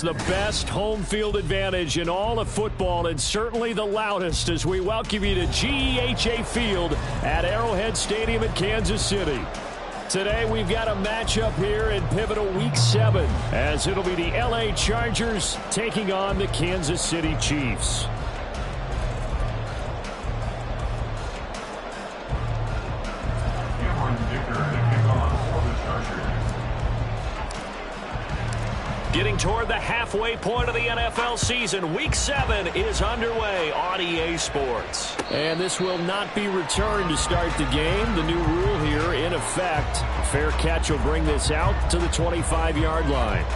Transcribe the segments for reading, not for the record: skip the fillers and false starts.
the best home field advantage in all of football and certainly the loudest as we welcome you to GEHA Field at Arrowhead Stadium in Kansas City. Today we've got a matchup here in pivotal Week 7 as it'll be the LA Chargers taking on the Kansas City Chiefs. Getting toward the halfway point of the NFL season, Week 7 is underway on EA Sports. And this will not be returned to start the game. The new rule here in effect. Fair catch will bring this out to the 25-yard line.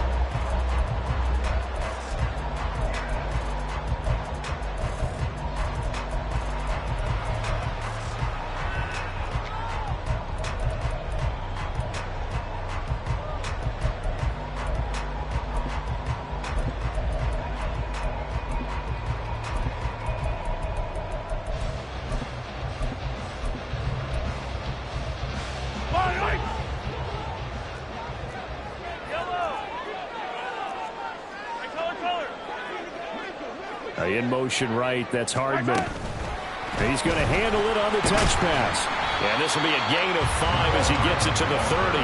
In motion right, that's Hardman. And he's going to handle it on the touch pass. And this will be a gain of 5 as he gets it to the 30.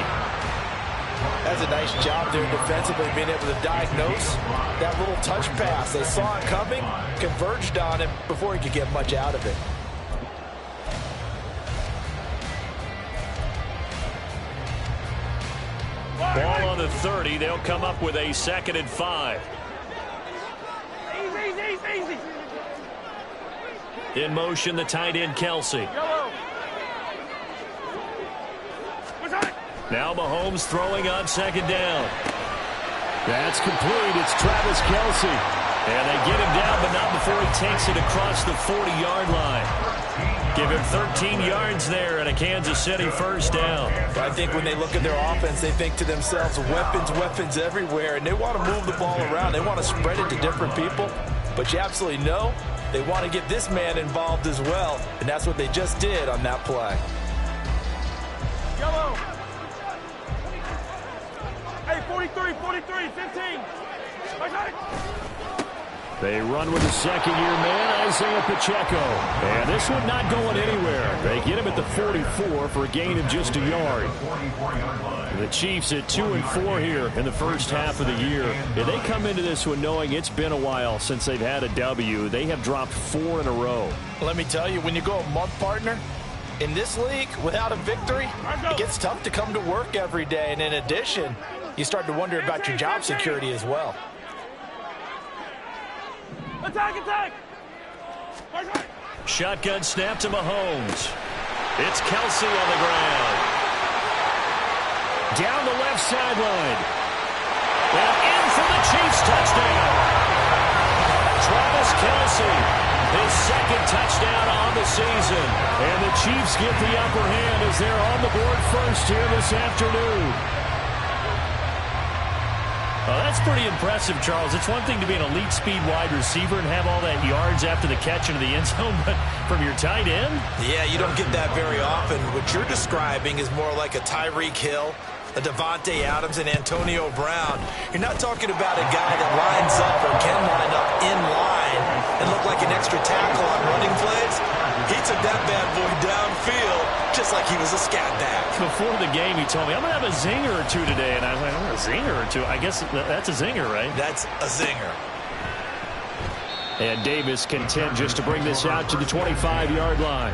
That's a nice job there defensively, being able to diagnose that little touch pass. They saw it coming, converged on him before he could get much out of it. Ball on the 30. They'll come up with a 2nd and 5. In motion, the tight end, Kelce. Now Mahomes throwing on 2nd down. That's complete. It's Travis Kelce. And they get him down, but not before he takes it across the 40-yard line. Give him 13 yards there and a Kansas City 1st down. I think when they look at their offense, they think to themselves, weapons everywhere, and they want to move the ball around. They want to spread it to different people. But you absolutely know they want to get this man involved as well, and that's what they just did on that play. Yellow. Hey, 43, 15. They run with the 2nd-year man, Isaiah Pacheco. And this one not going anywhere. They get him at the 44 for a gain of just a yard. The Chiefs at 2-4 here in the first half of the year. And they come into this one knowing it's been a while since they've had a W. They have dropped 4 in a row. Let me tell you, when you go a month, partner, in this league, without a victory, it gets tough to come to work every day. And in addition, you start to wonder about your job security as well. Attack! Shotgun snap to Mahomes. It's Kelce on the ground. Down the left sideline. And in for the Chiefs touchdown. Travis Kelce, his 2nd touchdown on the season. And the Chiefs get the upper hand as they're on the board first here this afternoon. Oh, that's pretty impressive, Charles. It's one thing to be an elite speed wide receiver and have all that yards after the catch into the end zone, but from your tight end? Yeah, you don't get that very often. What you're describing is more like a Tyreek Hill, a Devontae Adams, and Antonio Brown. You're not talking about a guy that lines up or can line up in line and look like an extra tackle on running plays. He took that bad boy downfield just like he was a scat back. Before the game, he told me, I'm going to have a zinger or two today. And I was like, oh, a zinger or two? I guess that's a zinger, right? That's a zinger. And Davis content just to bring this out to the 25-yard line.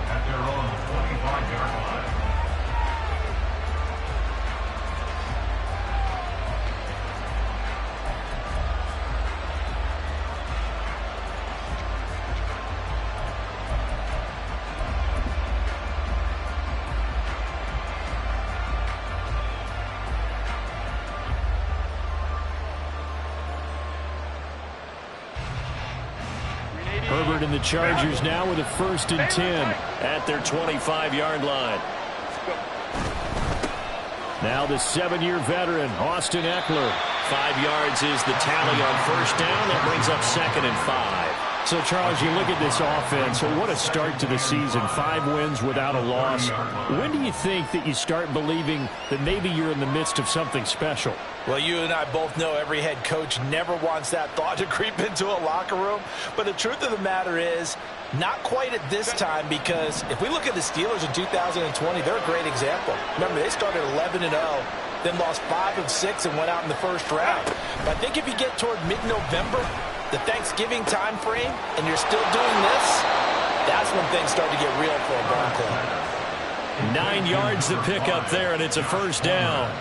Herbert and the Chargers now with a 1st and 10 at their 25-yard line. Now the 7-year veteran, Austin Eckler. 5 yards is the tally on 1st down. That brings up 2nd and 5. So, Charles, you look at this offense, what a start to the season. 5 wins without a loss. When do you think that you start believing that maybe you're in the midst of something special? Well, you and I both know every head coach never wants that thought to creep into a locker room. But the truth of the matter is, not quite at this time, because if we look at the Steelers in 2020, they're a great example. Remember, they started 11-0, then lost 5 of 6 and went out in the first round. But I think if you get toward mid-November, the Thanksgiving time frame, and you're still doing this, that's when things start to get real for a Bronco. 9 yards to pick up there, and it's a first down.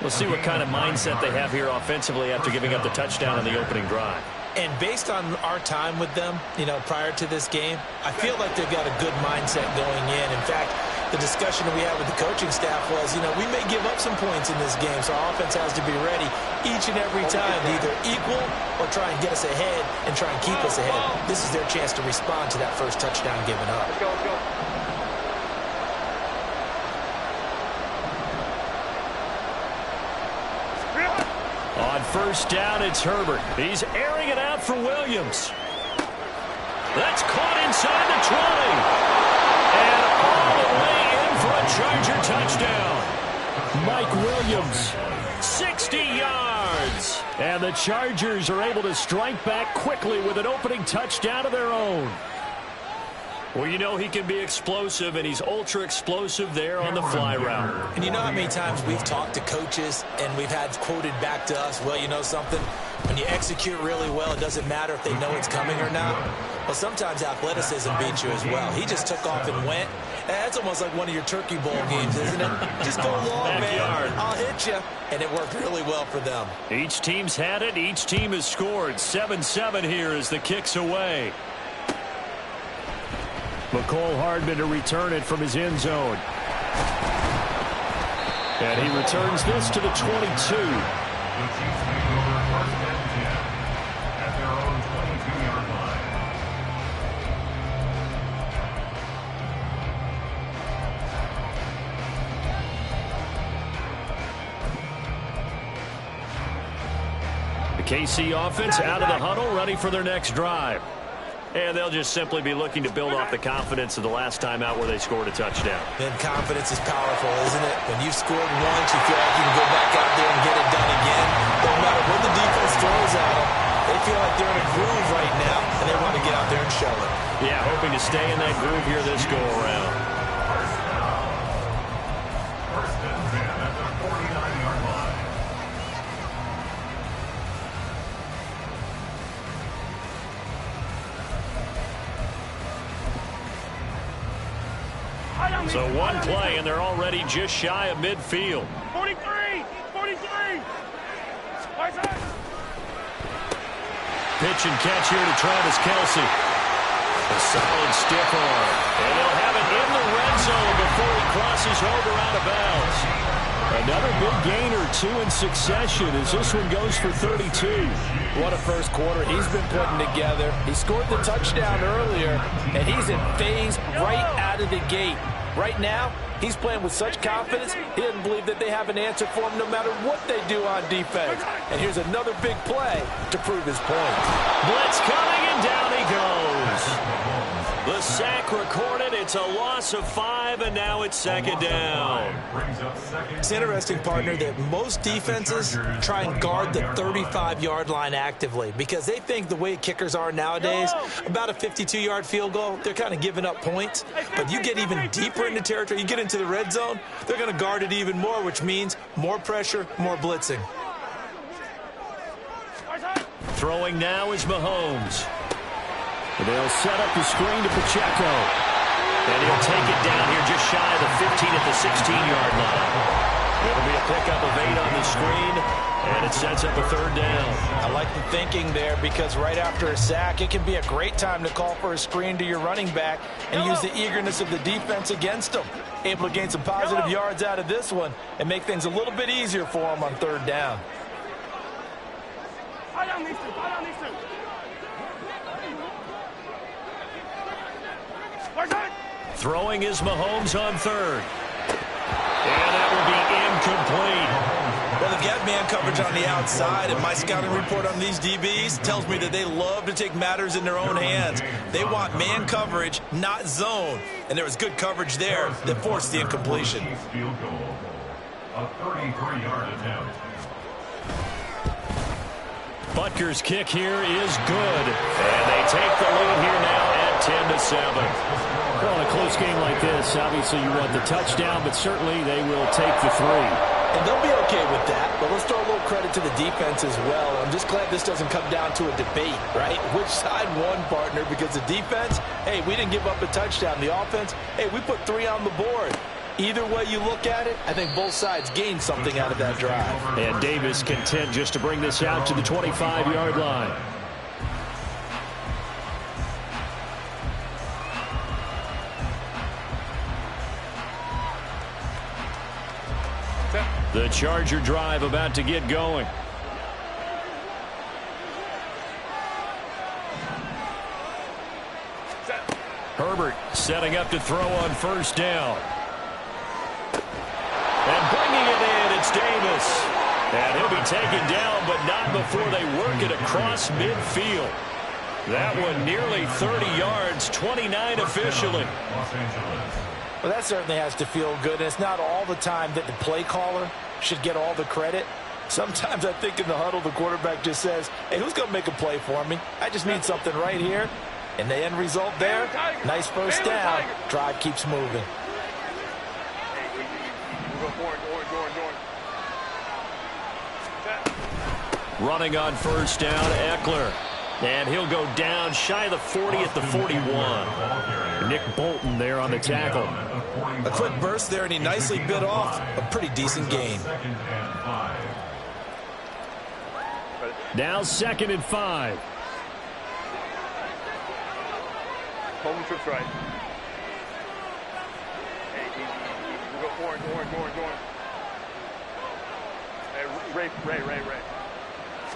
We'll see what kind of mindset they have here offensively after giving up the touchdown on the opening drive. And based on our time with them, prior to this game, I feel like they've got a good mindset going in. In fact, the discussion that we had with the coaching staff was, we may give up some points in this game, so our offense has to be ready each and every time to either equal or try and get us ahead and try and keep us ahead. This is their chance to respond to that first touchdown given up. Let's go, let's go. On first down, it's Herbert. He's airing it out for Williams. That's caught inside the 20. And all the way in for a Charger touchdown. Mike Williams, 60 yards. And the Chargers are able to strike back quickly with an opening touchdown of their own. Well, he can be explosive, and he's ultra-explosive there on the fly route. And you know how many times we've talked to coaches and we've had quoted back to us, well, you know something? When you execute really well, it doesn't matter if they know it's coming or not. Well, sometimes athleticism beats you as well. He just took off and went. That's almost like one of your Turkey Bowl games, isn't it? Just go long, man. I'll hit you. And it worked really well for them. Each team's had it. Each team has scored. 7-7 here as the kick's away. McCole Hardman to return it from his end zone. And he returns this to the 22. The KC offense out of the huddle, ready for their next drive. And they'll just simply be looking to build off the confidence of the last time out where they scored a touchdown. And confidence is powerful, isn't it? When you've scored once, you feel like you can go back out there and get it done again. No matter what the defense throws at them, they feel like they're in a groove right now, and they want to get out there and show it. Yeah, hoping to stay in that groove here this go-around. So one play, and they're already just shy of midfield. 43! 43! Pitch and catch here to Travis Kelce. A solid stiff arm. And they'll have it in the red zone before he crosses over out of bounds. Another big gain or 2 in succession as this one goes for 32. What a first quarter he's been putting together. He scored the touchdown earlier, and he's in phase right out of the gate. Right now, he's playing with such confidence, he doesn't believe that they have an answer for him no matter what they do on defense. And here's another big play to prove his point. Blitz coming, and down he goes. The sack recorded. It's a loss of 5, and now it's second down. It's interesting, partner, that most defenses try and guard the 35-yard line actively because they think the way kickers are nowadays, about a 52-yard field goal, they're kind of giving up points. But you get even deeper into territory, you get into the red zone, they're going to guard it even more, which means more pressure, more blitzing. Throwing now is Mahomes. They'll set up the screen to Pacheco. And he'll take it down here just shy of the 15 at the 16-yard line. It'll be a pickup of 8 on the screen, and it sets up a third down. I like the thinking there because right after a sack, it can be a great time to call for a screen to your running back and use the eagerness of the defense against them. Able to gain some positive yards out of this one and make things a little bit easier for them on third down. Tie down these two. Throwing is Mahomes on third. And that will be incomplete. Well, they've got man coverage on the outside, and my scouting report on these DBs tells me that they love to take matters in their own hands. They want man coverage, not zone. And there was good coverage there that forced the incompletion. Field goal, a 33-yard attempt. Butker's kick here is good. And they take the lead here now at 10-7. Well, in a close game like this, obviously you want the touchdown, but certainly they will take the 3. And they'll be okay with that, but let's throw a little credit to the defense as well. I'm just glad this doesn't come down to a debate, right? Which side won, partner? Because the defense, hey, we didn't give up a touchdown. The offense, hey, we put 3 on the board. Either way you look at it, I think both sides gained something out of that drive. And Davis content just to bring this out to the 25-yard line. The Charger drive about to get going. Herbert setting up to throw on first down. And bringing it in, it's Davis. And he'll be taken down, but not before they work it across midfield. That one nearly 30 yards, 29 officially. Los Angeles. Well, that certainly has to feel good, and it's not all the time that the play caller should get all the credit. Sometimes I think in the huddle, the quarterback just says, hey, who's going to make a play for me? I just need something right here. And the end result there, nice first down. Drive keeps moving. Running on first down, Eckler. And he'll go down shy of the 40 at the 41. Nick Bolton there on the tackle. A quick burst there, and he nicely bit off a pretty decent gain. Now 2nd and 5. Hold him trips right. Hey, we go orange. Hey, Ray.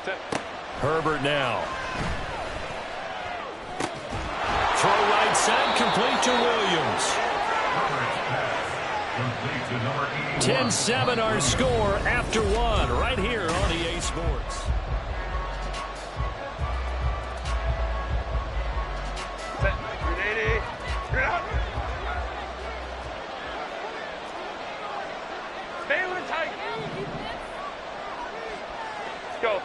Sit. Herbert now. Throw right side, complete to Williams. 10-7 our score after 1 right here on EA Sports. Get out. Stay with it tight. Go.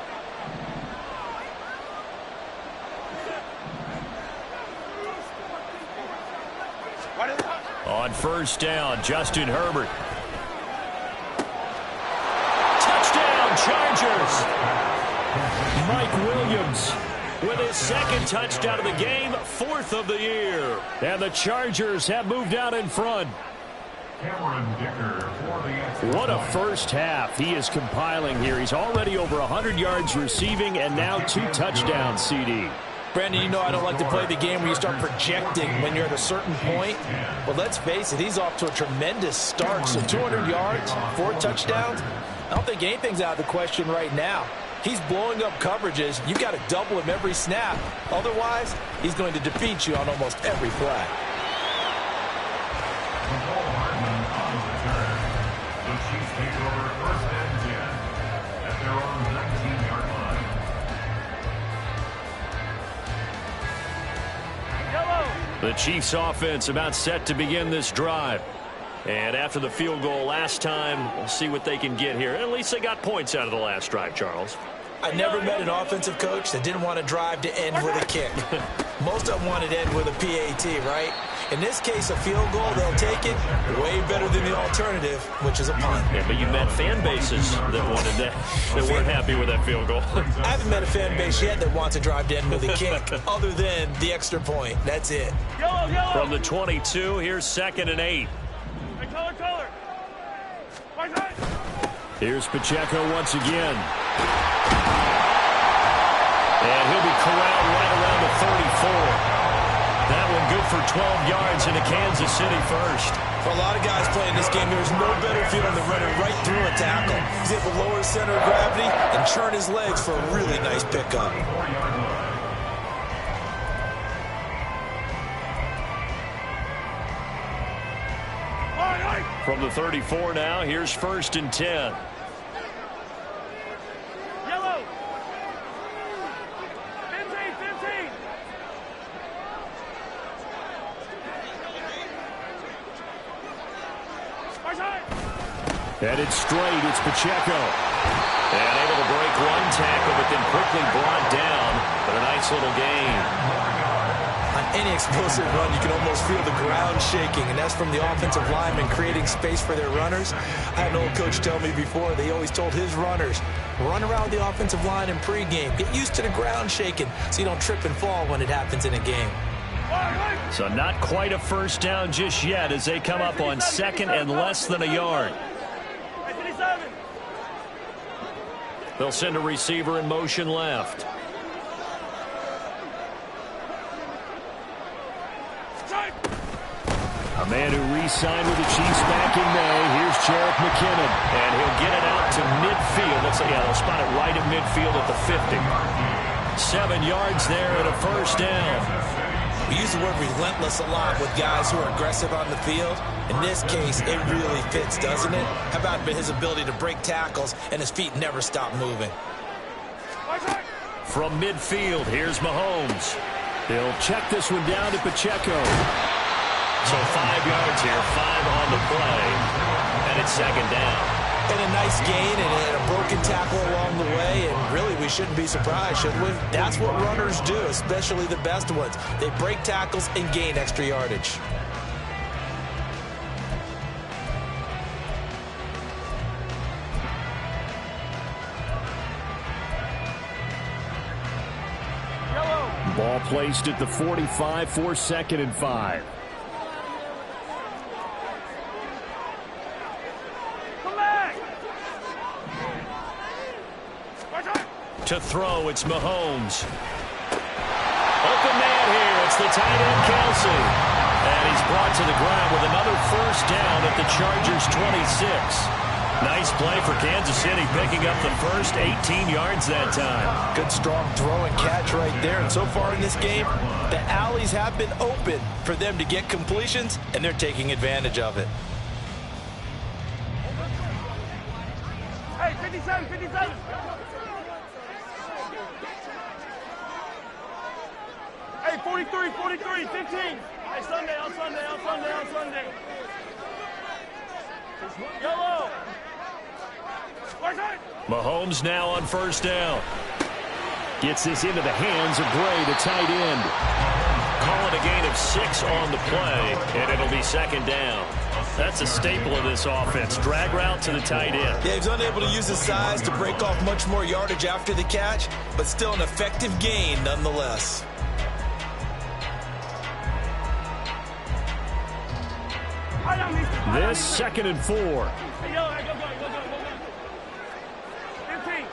On first down, Justin Herbert. Touchdown, Chargers. Mike Williams with his 2nd touchdown of the game, 4th of the year. And the Chargers have moved out in front. What a first half he is compiling here. He's already over 100 yards receiving and now 2 touchdowns, CD. Brandon, you know I don't like to play the game where you start projecting when you're at a certain point. Well, let's face it, he's off to a tremendous start. So 200 yards, 4 touchdowns. I don't think anything's out of the question right now. He's blowing up coverages. You've got to double him every snap. Otherwise, he's going to defeat you on almost every play. The Chiefs offense about set to begin this drive. And after the field goal last time, we'll see what they can get here. At least they got points out of the last drive, Charles. I never met an offensive coach that didn't want to drive to end with a kick. Most of them wanted to end with a PAT, right? In this case, a field goal, they'll take it way better than the alternative, which is a punt. Yeah, but you met fan bases that wanted that, that weren't happy with that field goal. I haven't met a fan base yet that wants to drive to end with a kick, other than the extra point. That's it. Yellow. From the 22, here's 2nd and 8. Hey, color. Right side. Here's Pacheco once again. And he'll be corralled right around the 34. That one good for 12 yards into Kansas City first. For a lot of guys playing this game, there's no better feeling than running right through a tackle. He's able to lower his center of gravity and churn his legs for a really nice pickup. From the 34 now, here's 1st and 10. Headed straight, it's Pacheco. And able to break one tackle, but then quickly brought down. But a nice little gain. On any explosive run, you can almost feel the ground shaking, and that's from the offensive linemen creating space for their runners. I had an old coach tell me before, they always told his runners, run around the offensive line in pregame. Get used to the ground shaking so you don't trip and fall when it happens in a game. So not quite a first down just yet as they come up on second and less than a yard. They'll send a receiver in motion left. A man who re-signed with the Chiefs back in May. Here's Jerick McKinnon. And he'll get it out to midfield. Looks like, yeah, they'll spot it right at midfield at the 50. 7 yards there and a first down. We use the word relentless a lot with guys who are aggressive on the field. In this case, it really fits, doesn't it? How about his ability to break tackles and his feet never stop moving? From midfield, here's Mahomes. They'll check this one down to Pacheco. So 5 yards here, 5 on the play, and it's second down. And a nice gain and a broken tackle along the way, and really we shouldn't be surprised, should we? That's what runners do, especially the best ones. They break tackles and gain extra yardage. Ball placed at the 45 for second and 5. To throw, it's Mahomes. Open man here. It's the tight end, Kelsey. And he's brought to the ground with another first down at the Chargers' 26. Nice play for Kansas City, picking up the first 18 yards that time. Good strong throw and catch right there. And so far in this game, the alleys have been open for them to get completions, and they're taking advantage of it. Hey, 57, 57. Hey, 43, 43, 15. Hey, Sunday, on Sunday, on Sunday, on Sunday. Yellow. Mahomes now on first down. Gets this into the hands of Gray, the tight end. Call it a gain of 6 on the play, and it'll be second down. That's a staple of this offense. Drag route to the tight end. Yeah, he's unable to use his size to break off much more yardage after the catch, but still an effective gain nonetheless. This second and 4. Hey, go. 15.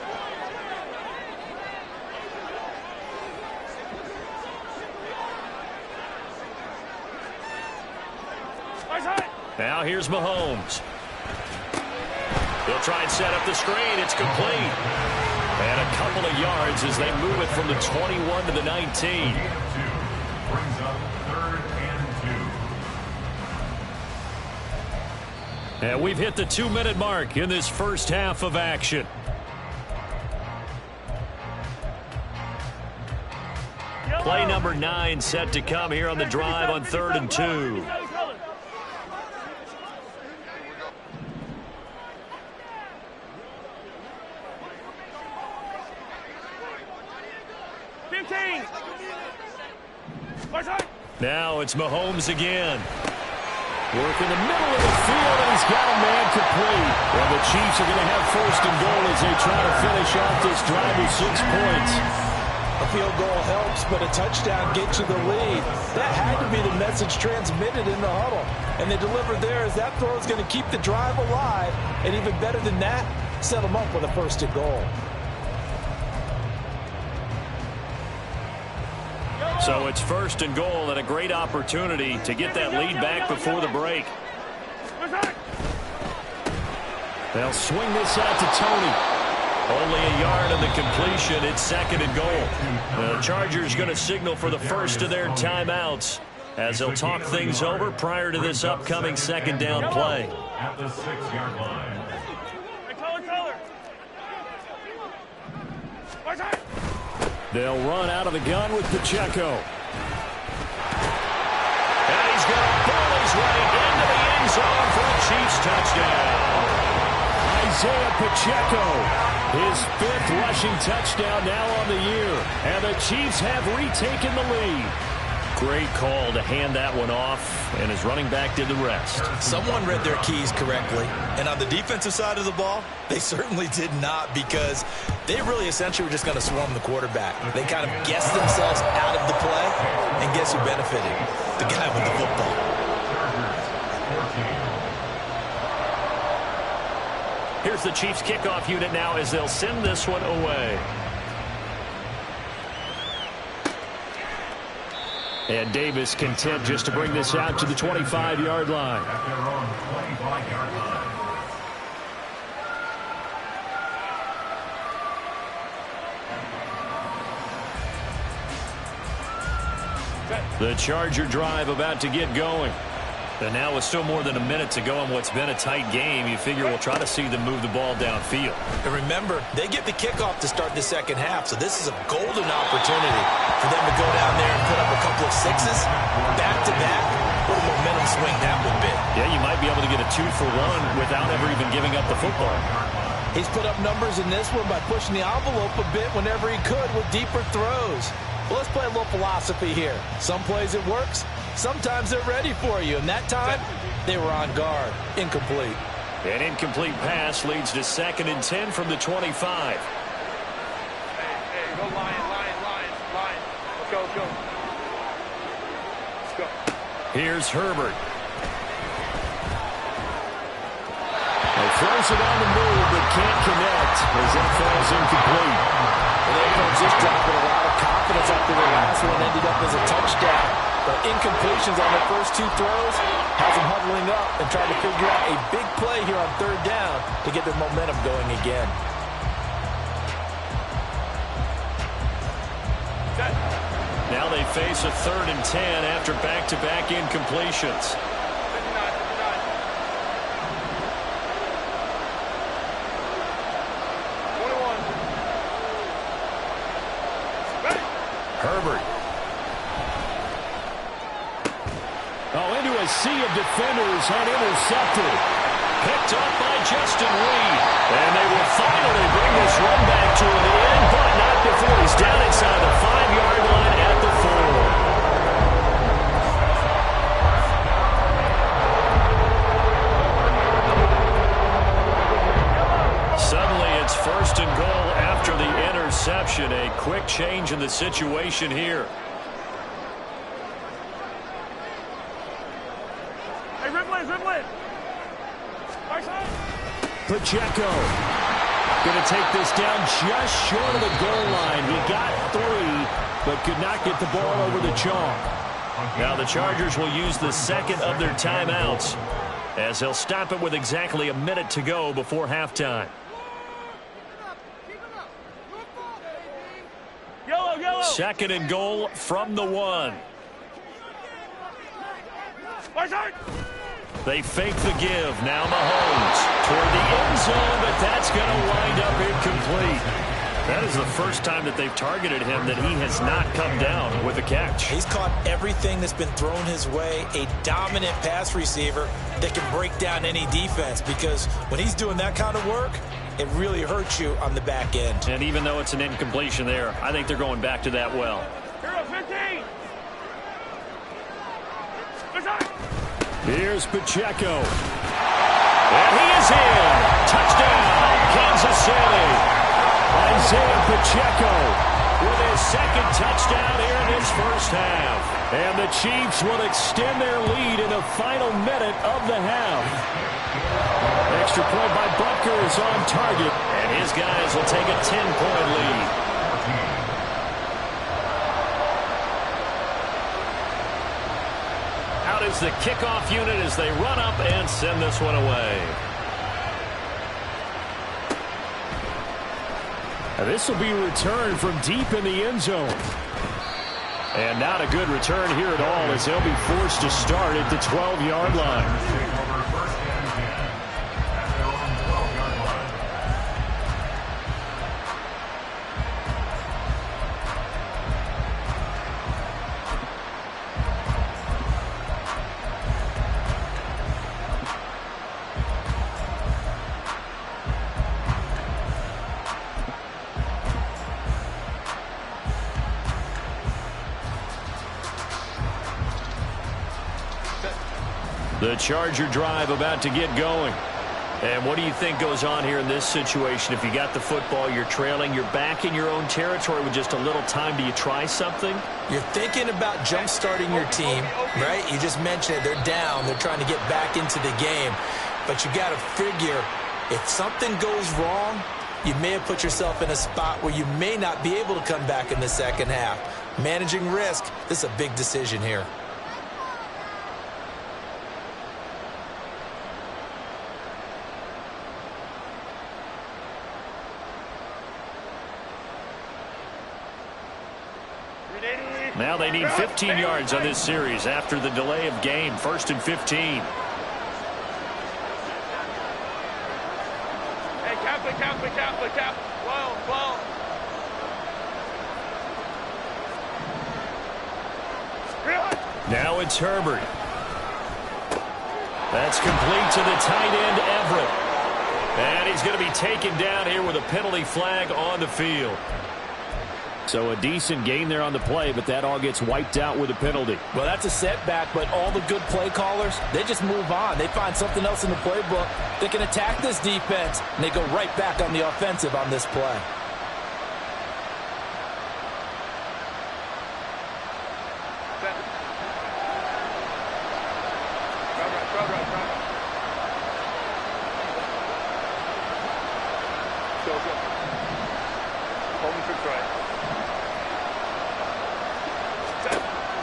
Now here's Mahomes. He'll try and set up the screen. It's complete. And a couple of yards as they move it from the 21 to the 19. Brings up 3rd and 2. And we've hit the 2-minute mark in this first half of action. Play number 9 set to come here on the drive on 3rd and 2. Now it's Mahomes again. Work in the middle of the field, and he's got a man complete. Well, the Chiefs are going to have first and goal as they try to finish off this drive with 6 points. A field goal helps, but a touchdown gets you the lead. That had to be the message transmitted in the huddle. And they delivered there as that throw is going to keep the drive alive. And even better than that, set them up with a first and goal. So it's first and goal and a great opportunity to get that lead back before the break. They'll swing this out to Tony. Only a yard of the completion. It's second and goal. The Chargers going to signal for the first of their timeouts as they'll talk things over prior to this upcoming second down play. At the 6-yard line. They'll run out of the gun with Pacheco. And he's going to ball his way into the end zone for a Chiefs touchdown. Isaiah Pacheco. His 5th rushing touchdown now on the year. And the Chiefs have retaken the lead. Great call to hand that one off, and his running back did the rest. Someone read their keys correctly, and on the defensive side of the ball, they certainly did not, because they really essentially were just going to swarm the quarterback. They kind of guessed themselves out of the play, and guess who benefited? The guy with the football. Here's the Chiefs kickoff unit now as they'll send this one away. And Davis content just to bring this out to the 25-yard line. At their own 25-yard line. The Charger drive about to get going. And now with still more than a minute to go in what's been a tight game, you figure we'll try to see them move the ball downfield. And remember, they get the kickoff to start the second half, so this is a golden opportunity for them to go down there and put up a couple of sixes, back-to-back. What a momentum swing that would be. Yeah, you might be able to get a 2-for-1 without ever even giving up the football. He's put up numbers in this one by pushing the envelope a bit whenever he could with deeper throws. Well, let's play a little philosophy here. Some plays it works. Sometimes they're ready for you, and that time they were on guard. Incomplete. An incomplete pass leads to 2nd and 10 from the 25. Hey, go line. Let's go. Let's go. Here's Herbert. He throws it on the move, but can't connect as that falls incomplete. And there comes this drop with a lot of confidence after the last one ended up as a touchdown. But incompletions on the first 2 throws has them huddling up and trying to figure out a big play here on 3rd down to get their momentum going again. Now they face a 3rd and 10 after back-to-back incompletions. Herbert. Into a sea of defenders and intercepted. Picked up by Justin Reed. And they will finally bring this run back to an end, but not before he's down inside the 5-yard line at the 4. Suddenly it's 1st and goal after the interception. A quick change in the situation here. Pacheco going to take this down just short of the goal line. He got 3, but could not get the ball over the chalk. Now the Chargers will use the 2nd of their timeouts as they'll stop it with exactly a minute to go before halftime. Yellow. 2nd and goal from the 1. They fake the give. Now Mahomes toward the end zone, but that's going to wind up incomplete. That is the first time that they've targeted him that he has not come down with a catch. He's caught everything that's been thrown his way. A dominant pass receiver that can break down any defense, because when he's doing that kind of work, it really hurts you on the back end. And even though it's an incompletion there, I think they're going back to that well. 15. Here's Pacheco. And he is in. Touchdown, Kansas City. Isaiah Pacheco with his 2nd touchdown here in his first half. And the Chiefs will extend their lead in the final minute of the half. Extra point by Butker is on target, and his guys will take a 10-point lead. Out is the kickoff unit as they run up and send this one away. And this will be returned from deep in the end zone. And not a good return here at all, as they'll be forced to start at the 12-yard line. The Charger drive about to get going. And what do you think goes on here in this situation? If you got the football, you're trailing, you're back in your own territory with just a little time. Do you try something? You're thinking about jump-starting your team, right? You just mentioned it. They're down. They're trying to get back into the game. But you got to figure, if something goes wrong, you may have put yourself in a spot where you may not be able to come back in the second half. Managing risk, this is a big decision here. Now they need 15 yards on this series after the delay of game. 1st and 15. Hey, cap. Well. Now it's Herbert. That's complete to the tight end, Everett. And he's going to be taken down here with a penalty flag on the field. So a decent gain there on the play, but that all gets wiped out with a penalty. Well, that's a setback, but all the good play callers, they just move on. They find something else in the playbook. They can attack this defense, and they go right back on the offensive on this play.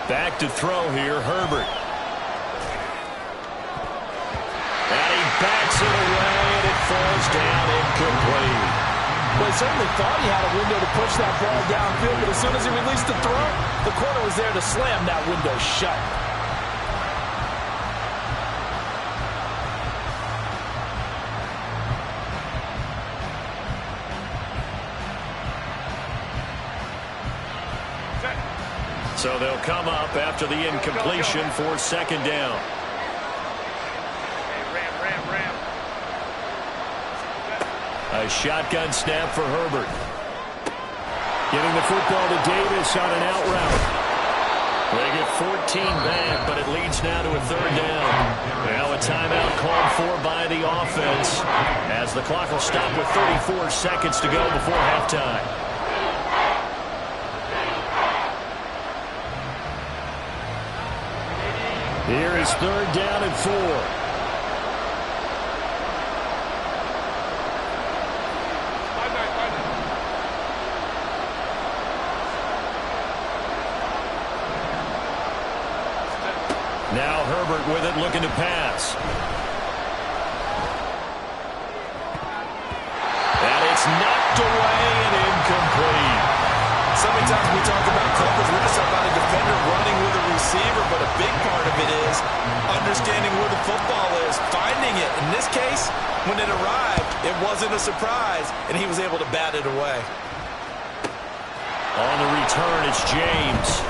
Back to throw here, Herbert. And he backs it away, and it falls down incomplete. Well, he certainly thought he had a window to push that ball downfield, but as soon as he released the throw, the corner was there to slam that window shut. So they'll come up after the incompletion for second down. Ram. A shotgun snap for Herbert. Getting the football to Davis on an out route. They get 14 back, but it leads now to a third down. Now a timeout called for by the offense as the clock will stop with 34 seconds to go before halftime. Here is third down and 4. Now Herbert with it, looking to pass. And it's knocked away and incomplete. So many times we talk about coverage, we're just talking about a defender running with a receiver, but a big part of it is understanding where the football is, finding it. In this case, when it arrived, it wasn't a surprise, and he was able to bat it away. On the return, it's James.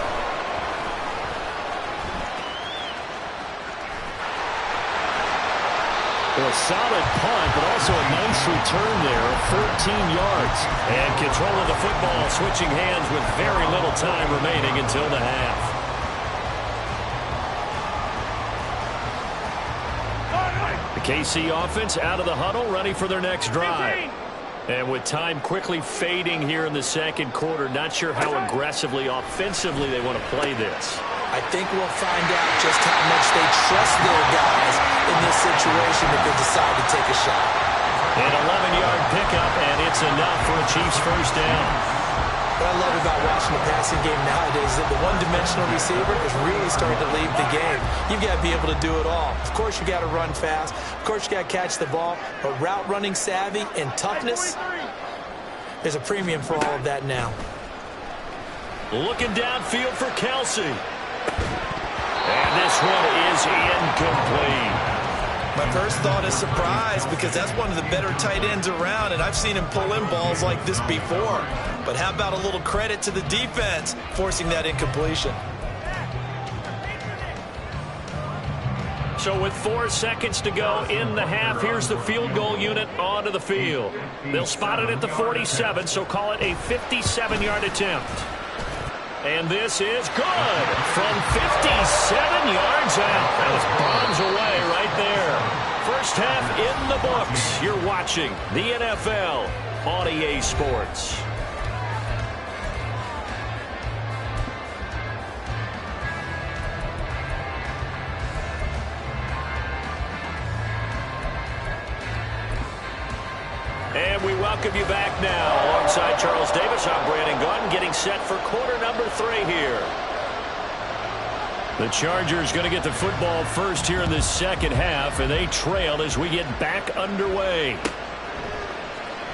Well, a solid punt, but also a nice return there of 14 yards. And control of the football switching hands with very little time remaining until the half. The KC offense out of the huddle, ready for their next drive. And with time quickly fading here in the second quarter, not sure how aggressively, offensively they want to play this. I think we'll find out just how much they trust their guys in this situation if they decide to take a shot. An 11-yard pickup, and it's enough for a Chiefs first down. What I love about watching the passing game nowadays is that the one-dimensional receiver is really starting to leave the game. You've got to be able to do it all. Of course, you got to run fast. Of course, you got to catch the ball. But route running savvy and toughness, there's a premium for all of that now. Looking downfield for Kelsey. And this one is incomplete. My first thought is surprise because that's one of the better tight ends around, and I've seen him pull in balls like this before. But how about a little credit to the defense forcing that incompletion? So with 4 seconds to go in the half, here's the field goal unit onto the field. They'll spot it at the 47, so call it a 57-yard attempt. And this is good from 57 yards out. That was bombs away right there. First half in the books. You're watching the NFL on EA Sports. And we welcome you back now. Alongside Charles Davis, I'm Brandon Gunn, getting set for quarter number 3 here. The Chargers going to get the football first here in this second half, and they trail as we get back underway.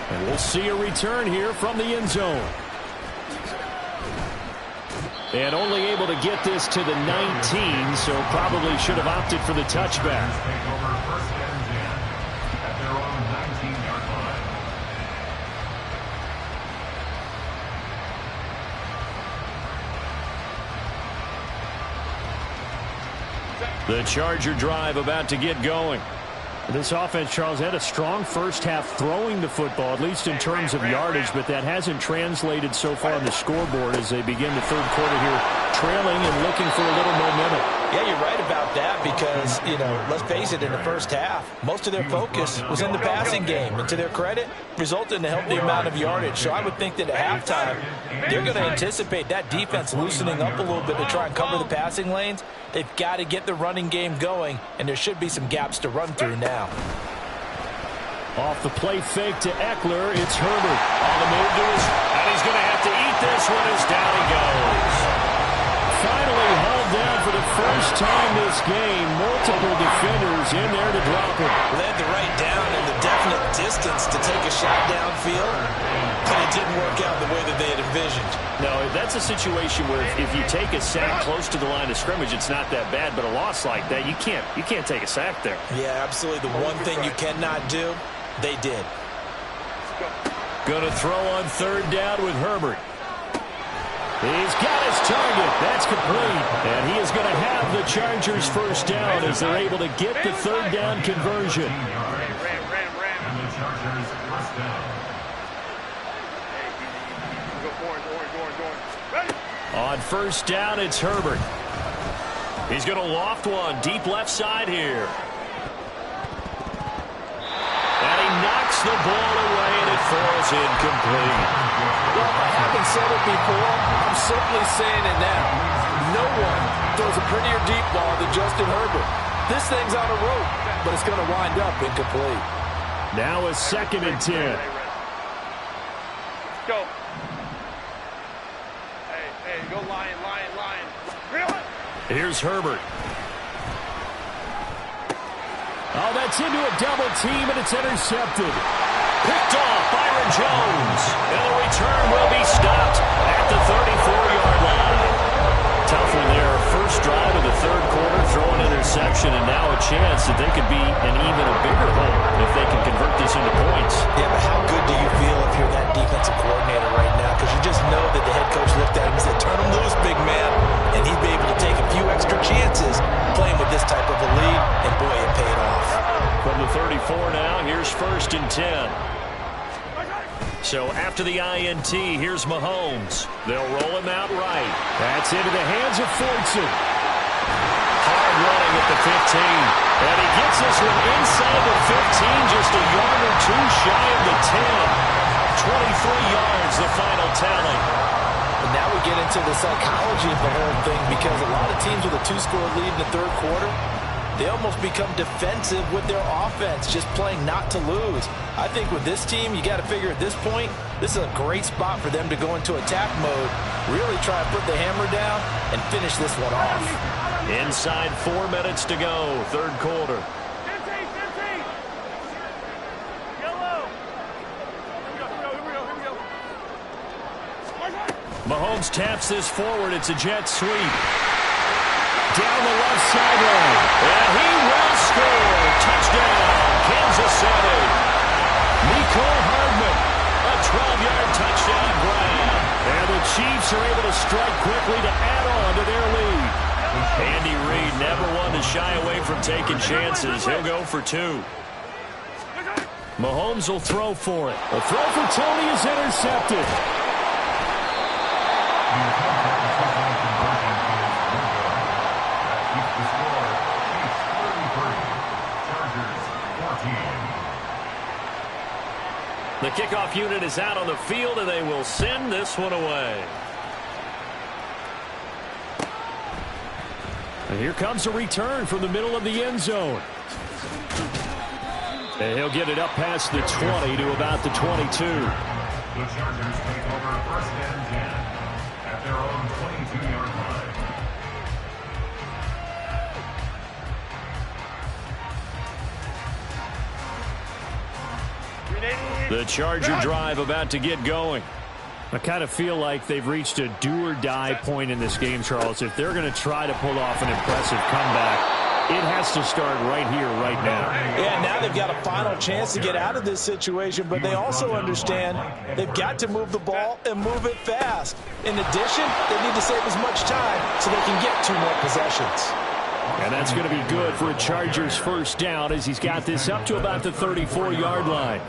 And we'll see a return here from the end zone. And only able to get this to the 19, so probably should have opted for the touchback. The Charger drive about to get going. This offense, Charles, had a strong first half throwing the football, at least in terms of yardage, but that hasn't translated so far on the scoreboard as they begin the third quarter here, trailing and looking for a little momentum. Yeah, you're right about that because, let's face it, in the first half, most of their focus was in the passing game. And to their credit, resulted in a healthy amount of yardage. So I would think that at halftime, they're going to anticipate that defense loosening up a little bit to try and cover the passing lanes. They've got to get the running game going, and there should be some gaps to run through now. Off the play fake to Eckler, it's Herbert. On the move to his, and he's going to have to eat this one as down he goes. Finally hauled down for the first time this game. Multiple defenders in there to drop him. Led the right down in the definite distance to take a shot downfield, and it didn't work out the way that they had envisioned. No, that's a situation where if you take a sack close to the line of scrimmage, it's not that bad. But a loss like that, you can't take a sack there. Yeah, absolutely. The one thing you cannot do, they did. Going to throw on third down with Herbert. He's got his target. That's complete. And he is going to have the Chargers first down as they're able to get the third down conversion. On first down, it's Herbert. He's going to loft one deep left side here. And he knocks the ball away, and it falls incomplete. Well, if I haven't said it before, I'm certainly saying it now. No one throws a prettier deep ball than Justin Herbert. This thing's on a rope, but it's going to wind up incomplete. Now a 2nd and 10. Let's go. Hey, go Lion. Here's Herbert. Oh, that's into a double team, and it's intercepted. Picked off Byron Jones. And the return will be stopped at the 34-yard line. Tough one there. First drive of the third quarter, throw an interception, and now a chance that they could be an even a bigger hole if they can convert this into points. Yeah, but how good do you feel if you're that defensive coordinator right now? Because you just know that the head coach looked at him and said, turn him loose, big man. And he'd be able to take a few extra chances playing with this type of a lead, and boy, it paid off. From the 34 now, here's 1st and 10. So after the INT, here's Mahomes. They'll roll him out right. That's into the hands of Fortson. Hard running at the 15. And he gets this one inside the 15, just a yard or two shy of the 10. 23 yards, the final tally. And now we get into the psychology of the whole thing, because a lot of teams with a 2-score lead in the third quarter, they almost become defensive with their offense, just playing not to lose. I think with this team, you got to figure at this point, this is a great spot for them to go into attack mode, really try to put the hammer down and finish this one off. Inside 4 minutes to go, third quarter. 15. Yellow. Here we go. Mahomes taps this forward. It's a jet sweep. Down the left sideline. And he will score. Touchdown, Kansas City. Mecole Hardman, a 12-yard touchdown grab. And the Chiefs are able to strike quickly to add on to their lead. Andy Reid never one to shy away from taking chances. He'll go for 2. Mahomes will throw for it. The throw for Tony is intercepted. The kickoff unit is out on the field, and they will send this one away. And here comes a return from the middle of the end zone. And he'll get it up past the 20 to about the 22. The Chargers take over 1st and 10 at their own 22-yard line. The Charger drive about to get going. I kind of feel like they've reached a do-or-die point in this game, Charles. If they're going to try to pull off an impressive comeback, it has to start right here, right now. Yeah, now they've got a final chance to get out of this situation, but they also understand they've got to move the ball and move it fast. In addition, they need to save as much time so they can get 2 more possessions. And that's going to be good for a Chargers first down as he's got this up to about the 34-yard line.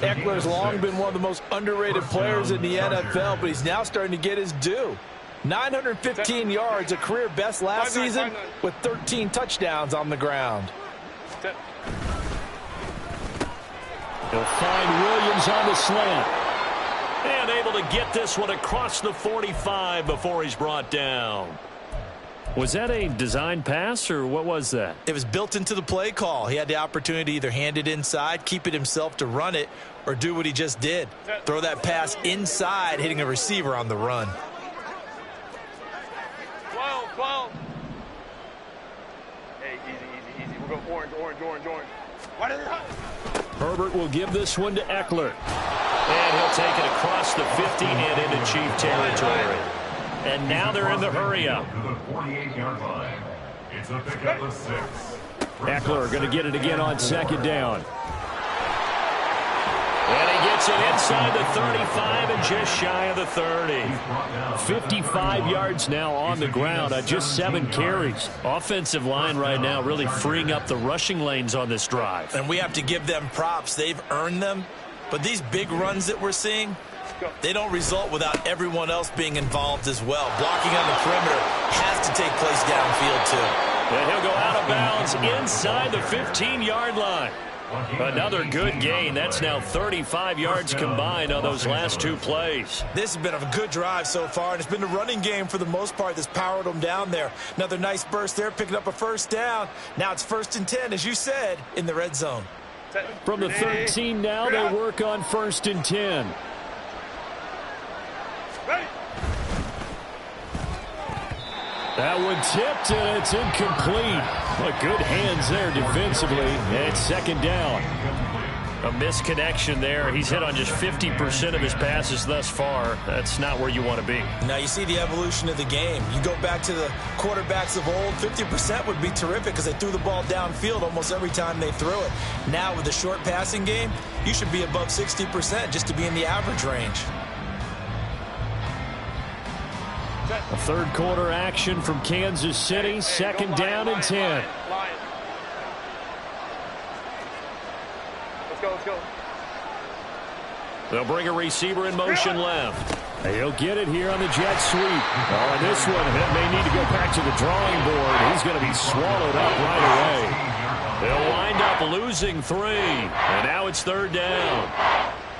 Eckler's long been one of the most underrated players in the NFL, but he's now starting to get his due. 915 yards, a career best last season, with 13 touchdowns on the ground. He'll find Williams on the slant. And able to get this one across the 45 before he's brought down. Was that a design pass, or what was that? It was built into the play call. He had the opportunity to either hand it inside, keep it himself to run it, or do what he just did. Throw that pass inside, hitting a receiver on the run. 12. Hey, easy. We're going orange. Why did it hurt? Herbert will give this one to Eckler. And he'll take it across the 50 and into Chief territory. And now they're in the hurry-up. To the 48-yard line. It's a pickup of 6. Eckler going to get it again on 2nd down. And he gets it inside the 35 and just shy of the 30. 55 yards now on the ground on just 7 carries. Offensive line right now really freeing up the rushing lanes on this drive. And we have to give them props. They've earned them. But these big runs that we're seeing, they don't result without everyone else being involved as well. Blocking on the perimeter has to take place downfield too. And he'll go out of bounds inside the 15-yard line. Another good gain. That's now 35 yards combined on those last 2 plays. This has been a good drive so far, and it's been a running game for the most part that's powered them down there. Another nice burst there, picking up a 1st down. Now it's 1st and 10, as you said, in the red zone. From the 13 now, they work on 1st and 10. That one tipped, and it's incomplete. But good hands there defensively, and it's 2nd down. A misconnection there. He's hit on just 50% of his passes thus far. That's not where you want to be. Now you see the evolution of the game. You go back to the quarterbacks of old, 50% would be terrific because they threw the ball downfield almost every time they threw it. Now with the short passing game, you should be above 60% just to be in the average range. A 3rd quarter action from Kansas City. 2nd down and 10. Let's go. They'll bring a receiver in motion left. He'll get it here on the jet sweep. On this one, it may need to go back to the drawing board. He's going to be swallowed up right away. They'll wind up losing 3. And now it's 3rd down.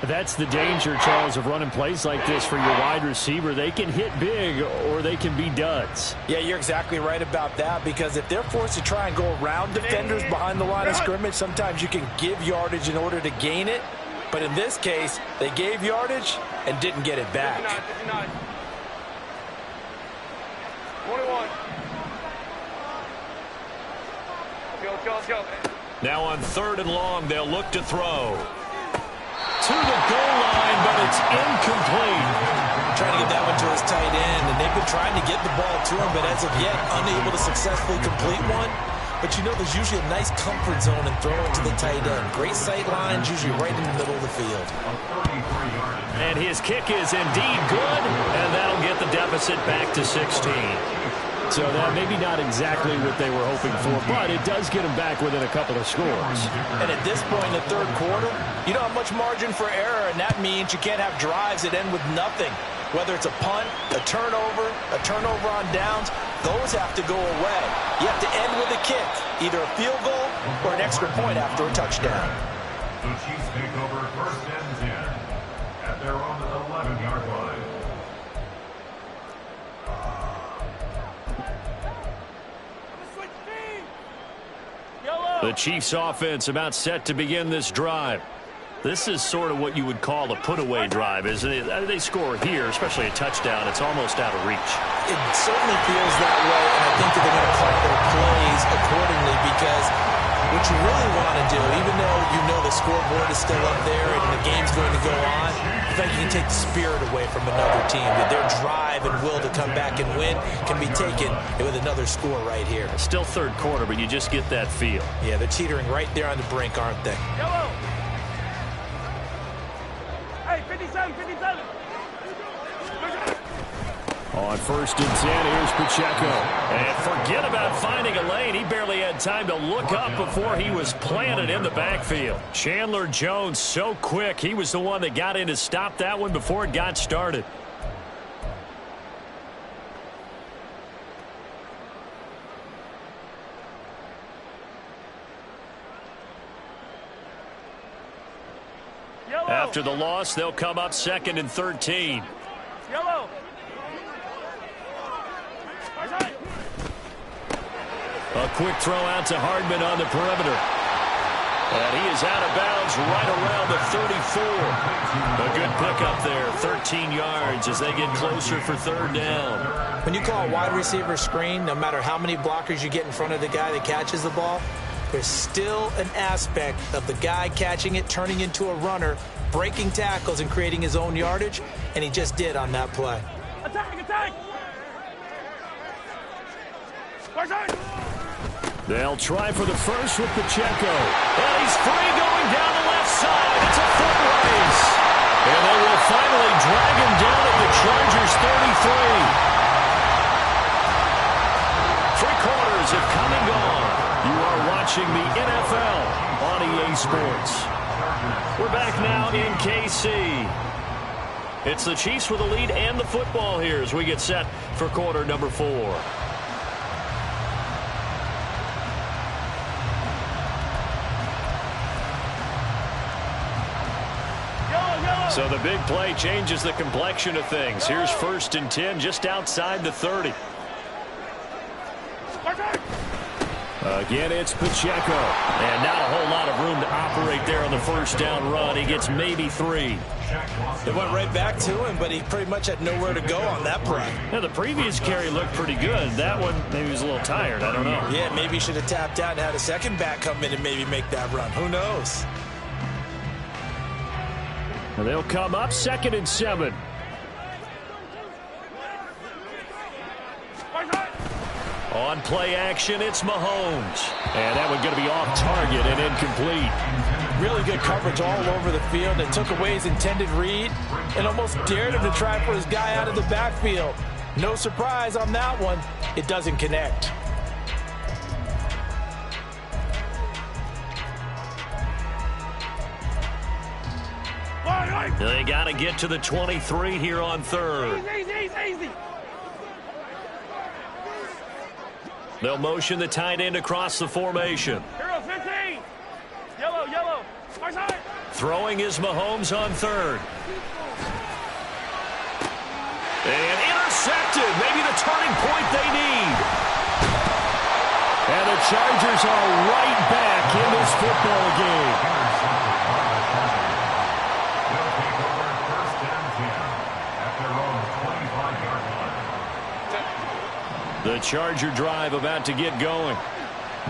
That's the danger, Charles, of running plays like this for your wide receiver. They can hit big or they can be duds. Yeah, you're exactly right about that, because if they're forced to try and go around defenders behind the line of scrimmage, sometimes you can give yardage in order to gain it. But in this case, they gave yardage and didn't get it back. 21. Let's go. Now on 3rd and long, they'll look to throw. To the goal line, but it's incomplete. Trying to get that one to his tight end, and they've been trying to get the ball to him, but as of yet, unable to successfully complete one. But you know there's usually a nice comfort zone in throwing to the tight end. Great sight lines, usually right in the middle of the field. And his kick is indeed good, and that'll get the deficit back to 16. So that maybe not exactly what they were hoping for, but it does get them back within a couple of scores. And at this point in the 3rd quarter, you don't have much margin for error, and that means you can't have drives that end with nothing. Whether it's a punt, a turnover on downs, those have to go away. You have to end with a kick, either a field goal or an extra point after a touchdown. The Chiefs take over 1st and 10. their own 11-yard line. The Chiefs offense about set to begin this drive. This is sort of what you would call a put-away drive, isn't it? They score here, especially a touchdown. It's almost out of reach. It certainly feels that way, and I think that they're going to call their plays accordingly because what you really want to do, even though you know the scoreboard is still up there and the game's going to go on, I think you can take the spirit away from another team. That their drive and will to come back and win can be taken with another score right here. Still third quarter, but you just get that feel. Yeah, they're teetering right there on the brink, aren't they? Yellow. Hey, 57, 57. On 1st and 10, here's Pacheco. And forget about finding a lane. He barely had time to look up before he was planted in the backfield. Chandler Jones so quick. He was the one that got in to stop that one before it got started. Yellow. After the loss, they'll come up 2nd and 13. Yellow. A quick throw out to Hardman on the perimeter. And he is out of bounds right around the 34. A good pickup there, 13 yards as they get closer for 3rd down. When you call a wide receiver screen, no matter how many blockers you get in front of the guy that catches the ball, there's still an aspect of the guy catching it, turning into a runner, breaking tackles and creating his own yardage, and he just did on that play. Attack, attack. They'll try for the first with Pacheco. And he's free going down the left side. It's a foot race. And they will finally drag him down at the Chargers' 33. 3 quarters have come and gone. You are watching the NFL on EA Sports. We're back now in KC. It's the Chiefs with the lead and the football here as we get set for quarter number 4. So the big play changes the complexion of things. Here's 1st and 10 just outside the 30. Again, it's Pacheco. And not a whole lot of room to operate there on the 1st down run. He gets maybe 3. It went right back to him, but he pretty much had nowhere to go on that play. Now, the previous carry looked pretty good. That one, maybe he was a little tired. I don't know. Yeah, maybe he should have tapped out and had a second back come in and maybe make that run. Who knows? They'll come up 2nd and 7. On play action, it's Mahomes. And that one going to be off target and incomplete. Really good coverage all over the field. It took away his intended read and almost dared him to try for his guy out of the backfield. No surprise on that one. It doesn't connect. They got to get to the 23 here on 3rd. Easy. They'll motion the tight end across the formation. Hero 15. Yellow. Far side. Throwing is Mahomes on 3rd. And intercepted. Maybe the turning point they need. And the Chargers are right back in this football game. The Charger drive about to get going.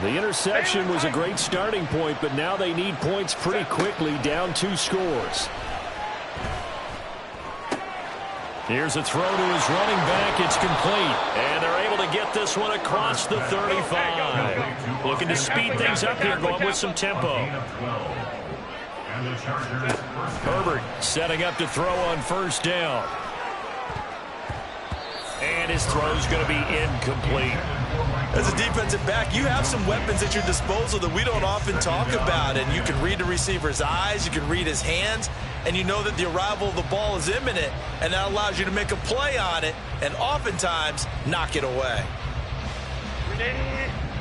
The interception was a great starting point, but now they need points pretty quickly, down 2 scores. Here's a throw to his running back. It's complete. And they're able to get this one across the 35. Looking to speed things up here, going with some tempo. Herbert setting up to throw on 1st down. And his throw's going to be incomplete. As a defensive back, you have some weapons at your disposal that we don't often talk about. And you can read the receiver's eyes, you can read his hands, and you know that the arrival of the ball is imminent. And that allows you to make a play on it and oftentimes knock it away.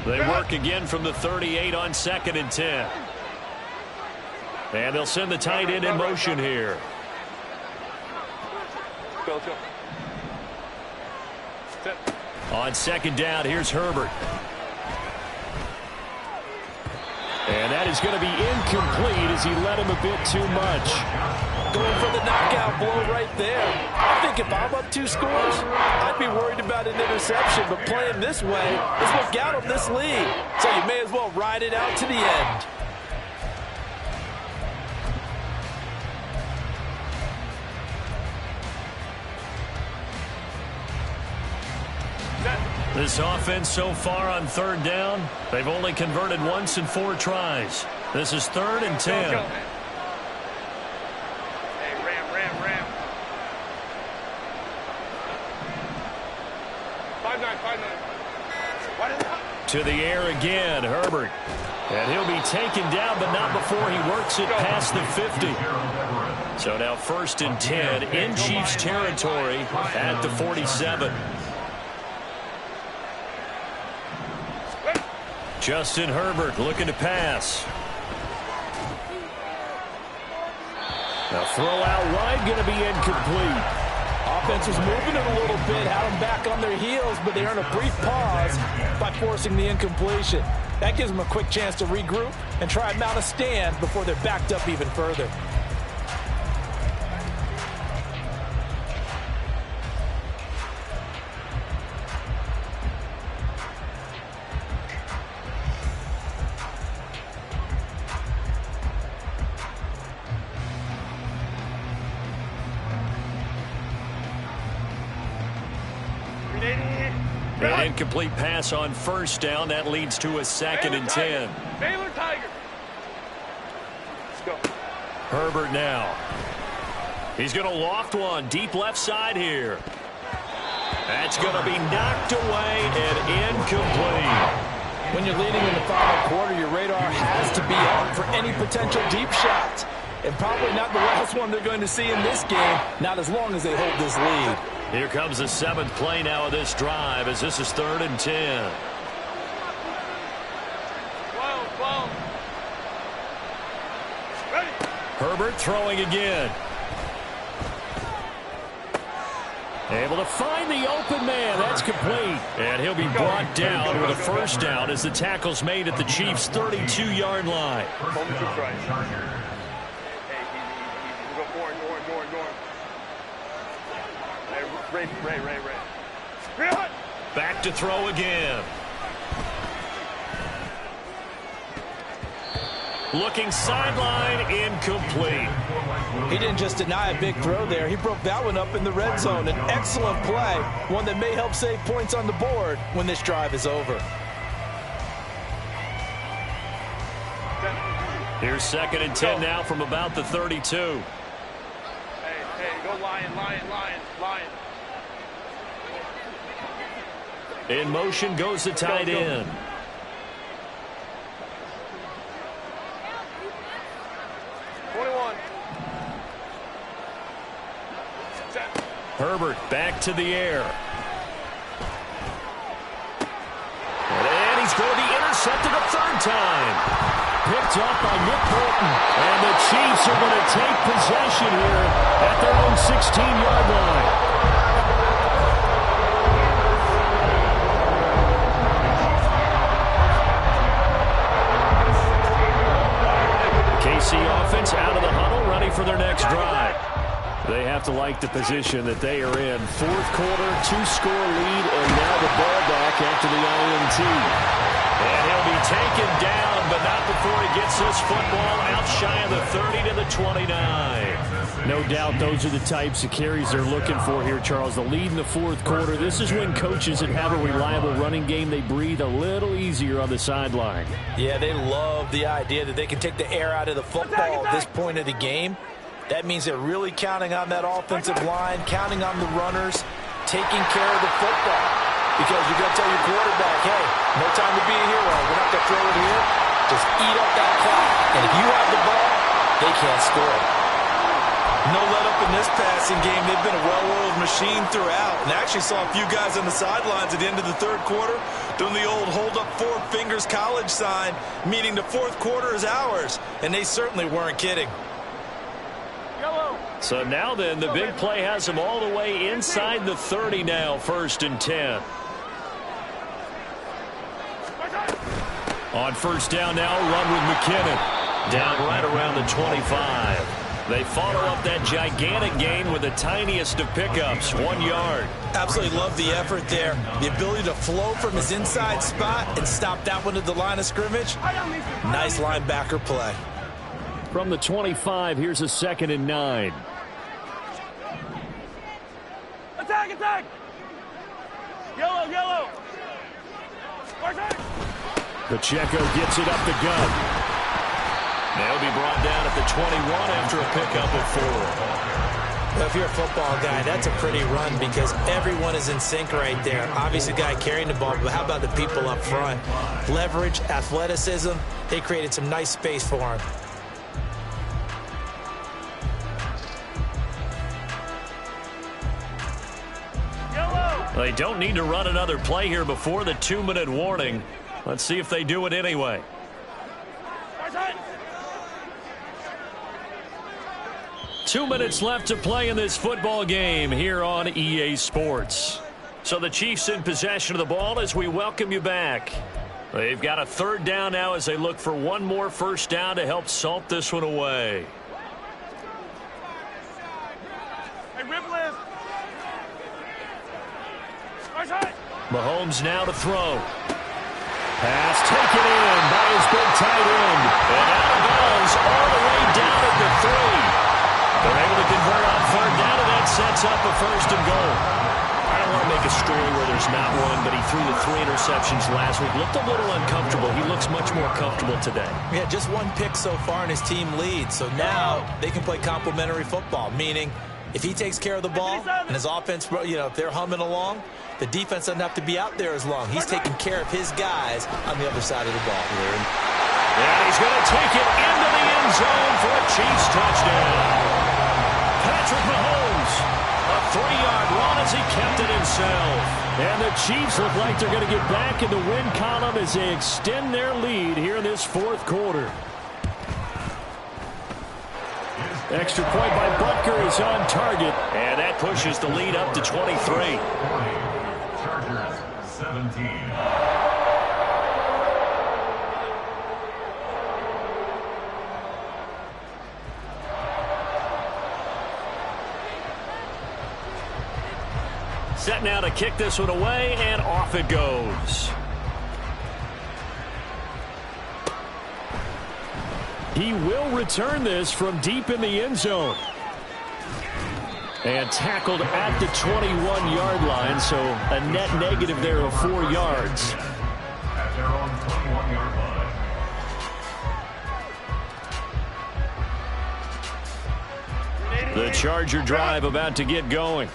They work again from the 38 on 2nd and 10. And they'll send the tight end in motion here. Let's go. Set. On second down, here's Herbert. And that is going to be incomplete as he led him a bit too much. Going for the knockout blow right there. I think if I'm up 2 scores, I'd be worried about an interception, but playing this way is what got him this lead. So you may as well ride it out to the end. This offense so far on third down, they've only converted once in 4 tries. This is 3rd and 10. Go. Hey, ram. 5-9. To the air again, Herbert. And he'll be taken down, but not before he works it past the 50. So now 1st and 10 in Chiefs territory at the 47. Justin Herbert looking to pass. Now throw out wide, going to be incomplete. Offense was moving it a little bit, had them back on their heels, but they earned a brief pause by forcing the incompletion. That gives them a quick chance to regroup and try and mount a stand before they're backed up even further. An incomplete pass on 1st down. That leads to a 2nd and 10. Baylor Tiger. Let's go. Herbert now. He's going to loft one deep left side here. That's going to be knocked away and incomplete. When you're leading in the final quarter, your radar has to be on for any potential deep shots. And probably not the last one they're going to see in this game, not as long as they hold this lead. Here comes the 7th play now of this drive as this is 3rd and 10. 12. Ready. Herbert throwing again. Able to find the open man. That's complete. And he'll be brought down with a 1st down as the tackle's made at the Chiefs' 32-yard line. Home to strike. Hey, easy. We'll go forward. Ray. Back to throw again. Looking sideline, incomplete. He didn't just deny a big throw there. He broke that one up in the red zone. An excellent play, one that may help save points on the board when this drive is over. Here's 2nd and 10 now from about the 32. Hey, go Lion. In motion goes the tight end. Herbert back to the air. And he's going to be intercepted a 3rd time. Picked up by Nick Bolton. And the Chiefs are going to take possession here at their own 16-yard line. KC offense out of the huddle, ready for their next drive. They have to like the position that they are in. 4th quarter, 2-score lead, and now the ball back after the INT. And he'll be taken down, but not before he gets this football out shy of the 30 to the 29. No doubt those are the types of carries they're looking for here, Charles. The lead in the 4th quarter. This is when coaches that have a reliable running game, they breathe a little easier on the sideline. Yeah, they love the idea that they can take the air out of the football at this point of the game. That means they're really counting on that offensive line, counting on the runners, taking care of the football. Because you're going to tell your quarterback, hey, no time to be a hero. We're not going to throw it here. Just eat up that clock. And if you have the ball, they can't score. No let up in this passing game. They've been a well-oiled machine throughout. And I actually saw a few guys on the sidelines at the end of the 3rd quarter doing the old hold up 4 fingers college sign, meaning the 4th quarter is ours. And they certainly weren't kidding. Yellow. So now then, the big play has them all the way inside the 30 now, 1st and 10. On 1st down now, run with McKinnon. Down right around the 25. They follow up that gigantic gain with the tiniest of pickups, 1 yard. Absolutely love the effort there. The ability to flow from his inside spot and stop that one at the line of scrimmage. Nice linebacker play. From the 25, here's a 2nd and 9. Attack, attack! Yellow, yellow! Pacheco gets it up the gut. They'll be brought down at the 21 after a pickup of 4. Well, if you're a football guy, that's a pretty run because everyone is in sync right there. Obviously, the guy carrying the ball, but how about the people up front? Leverage, athleticism, they created some nice space for him. They don't need to run another play here before the 2-minute warning. Let's see if they do it anyway. 2 minutes left to play in this football game here on EA Sports. So the Chiefs in possession of the ball as we welcome you back. They've got a 3rd down now as they look for one more 1st down to help salt this one away. Hey, rip list. Mahomes now to throw. Pass taken in by his big tight end. And out of bounds all the way down at the 3. They're able to convert on 3rd down, and that sets up a 1st and goal. I don't want to make a story where there's not one, but he threw the 3 interceptions last week. Looked a little uncomfortable. He looks much more comfortable today. Yeah, just 1 pick so far, and his team leads. So now they can play complementary football, meaning if he takes care of the ball and his offense, if they're humming along, the defense doesn't have to be out there as long. He's taking care of his guys on the other side of the ball. And he's going to take it into the end zone for a Chiefs touchdown. Patrick Mahomes, a 3-yard run as he kept it himself. And the Chiefs look like they're going to get back in the win column as they extend their lead here in this 4th quarter. Extra point by Butker is on target, and that pushes the lead up to 23. Chargers 17. Set now to kick this one away, and off it goes. He will return this from deep in the end zone. And tackled at the 21-yard line, so a net negative there of 4 yards. At their own 21-yard line. The Charger drive about to get going.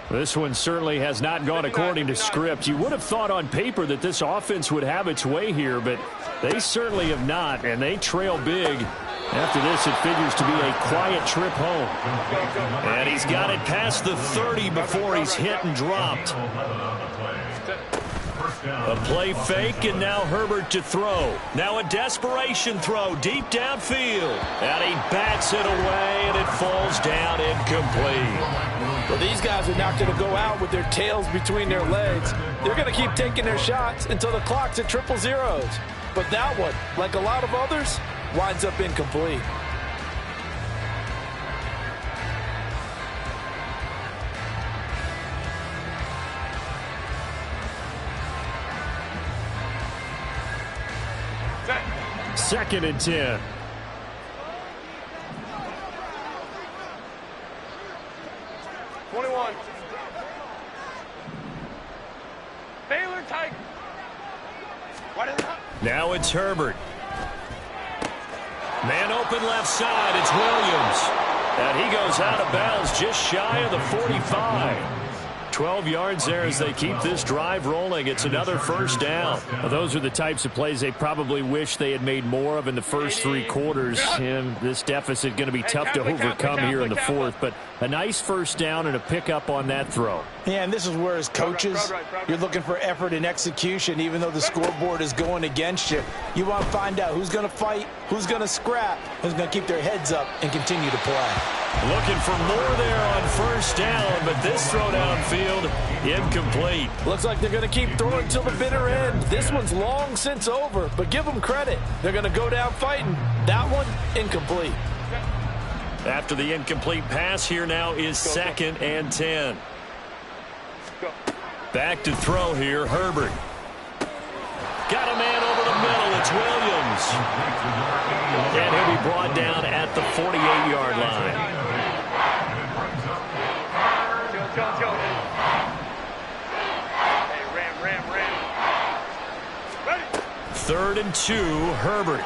This one certainly has not gone according to script. You would have thought on paper that this offense would have its way here, but they certainly have not, and they trail big. After this, it figures to be a quiet trip home. And he's got it past the 30 before he's hit and dropped. A play fake, and now Herbert to throw. Now a desperation throw deep downfield. And he bats it away, and it falls down incomplete. Well, these guys are not going to go out with their tails between their legs. They're going to keep taking their shots until the clock's at 000. But that one, like a lot of others, winds up incomplete. Second and 10. Baylor Tiger. Now it's Herbert. Man open left side. It's Williams. And he goes out of bounds just shy of the 45. 12 yards there as they keep this drive rolling. It's another 1st down. Well, those are the types of plays they probably wish they had made more of in the first 3 quarters. And this deficit going to be tough to overcome here in the 4th. But a nice 1st down and a pickup on that throw. Yeah, and this is where as coaches, you're looking for effort and execution, even though the scoreboard is going against you. You want to find out who's going to fight, who's going to scrap, who's going to keep their heads up and continue to play. Looking for more there on first down, but this throw downfield, incomplete. Looks like they're going to keep throwing till the bitter end. This one's long since over, but give them credit. They're going to go down fighting. That one, incomplete. After the incomplete pass, here now is 2nd and 10. Back to throw here, Herbert. Got a man over the middle. It's Williams. And he'll be brought down at the 48-yard line. Third and 2, Herbert.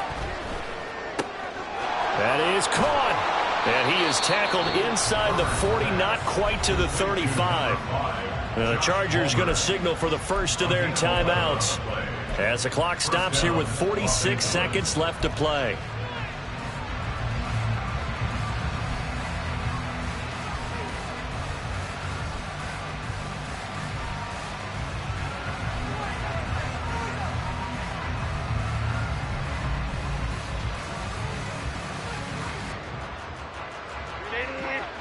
That is caught. And he is tackled inside the 40, not quite to the 35. The Chargers going to signal for the first of their timeouts as the clock stops here with 46 seconds left to play.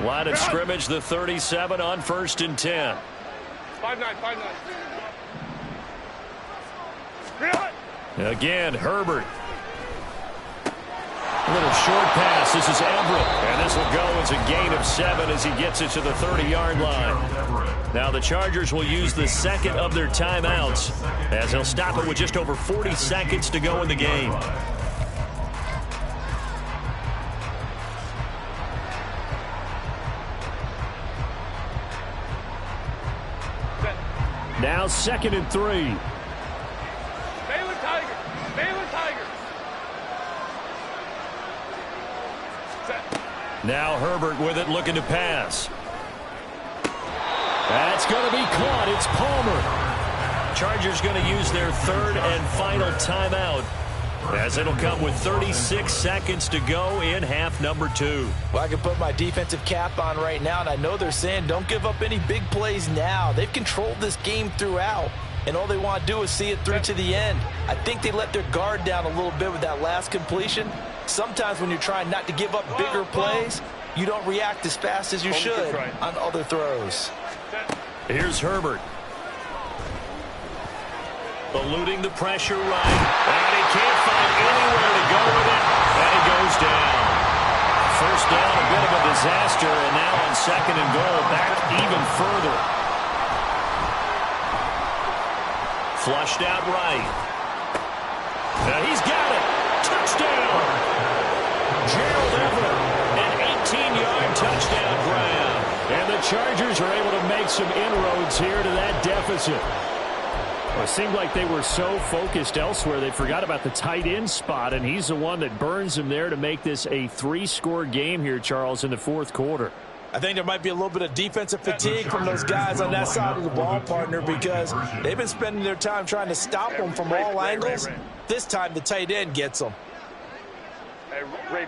Line of scrimmage, the 37 on 1st and 10. 5-9. Again, Herbert. A little short pass. This is Everett. And this will go as a gain of 7 as he gets it to the 30-yard line. Now the Chargers will use the second of their timeouts as they'll stop it with just over 40 seconds to go in the game. Now 2nd and 3. Baylor Tigers. Now Herbert with it, looking to pass. That's going to be caught. It's Palmer. Chargers going to use their third and final timeout as it'll come with 36 seconds to go in half number 2. Well, I can put my defensive cap on right now, and I know they're saying don't give up any big plays now. They've controlled this game throughout, and all they want to do is see it through to the end. I think they let their guard down a little bit with that last completion. Sometimes when you're trying not to give up bigger plays, you don't react as fast as you should on other throws. Here's Herbert. Eluding the pressure right. And he can't find anywhere to go with it. And he goes down. First down, a bit of a disaster. And now on 2nd and goal, back even further. Flushed out right. Now he's got it. Touchdown. Gerald Everett. An 18-yard touchdown grab. And the Chargers are able to make some inroads here to that deficit. Well, it seemed like they were so focused elsewhere they forgot about the tight end spot, and he's the one that burns them there to make this a 3-score game here, Charles, in the 4th quarter. I think there might be a little bit of defensive fatigue from those guys on that side of the ball, partner, because they've been spending their time trying to stop them from all angles. This time the tight end gets them. Hey, Ray.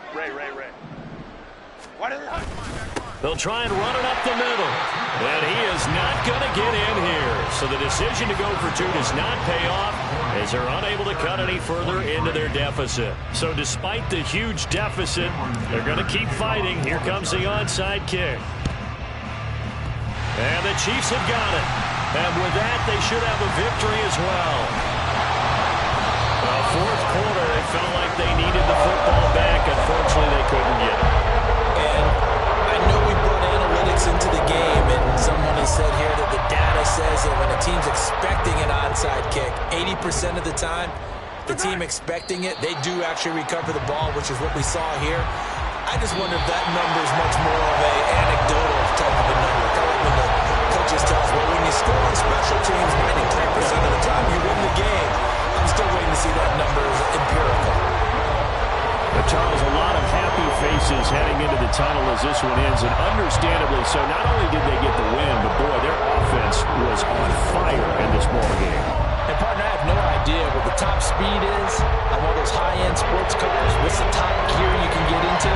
What is that? They'll try and run it up the middle. And he is not going to get in here. So the decision to go for 2 does not pay off as they're unable to cut any further into their deficit. So despite the huge deficit, they're going to keep fighting. Here comes the onside kick. And the Chiefs have got it. And with that, they should have a victory as well. The 4th quarter, it felt like they needed the football back. Unfortunately, they couldn't get it. And I know we brought analytics into the game, and someone has said here that the data says that when a team's expecting an onside kick, 80% of the time, the team expecting it, they do actually recover the ball, which is what we saw here. I just wonder if that number is much more of an anecdotal type of a number. Kind of like when the coaches tell us, well, when you score on special teams 93% of the time, you win the game. I'm still waiting to see that number is empirical. But Charles, a lot of happy faces heading into the tunnel as this one ends, and understandably so. Not only did they get the win, but boy, their offense was on fire in this ball game. And partner, I have no idea what the top speed is on one of those high-end sports cars. What's the top gear you can get into?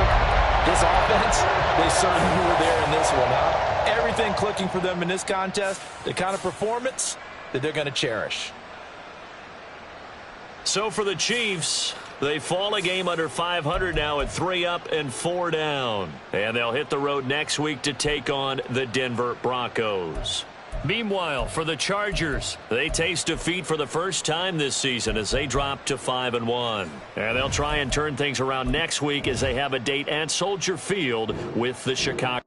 This offense, they certainly were there in this one, huh? everything clicking for them in this contest, the kind of performance that they're going to cherish. So for the Chiefs, they fall a game under 500 now at 3 up and 4 down. And they'll hit the road next week to take on the Denver Broncos. Meanwhile, for the Chargers, they taste defeat for the first time this season as they drop to 5-1. And they'll try and turn things around next week as they have a date at Soldier Field with the Chicago.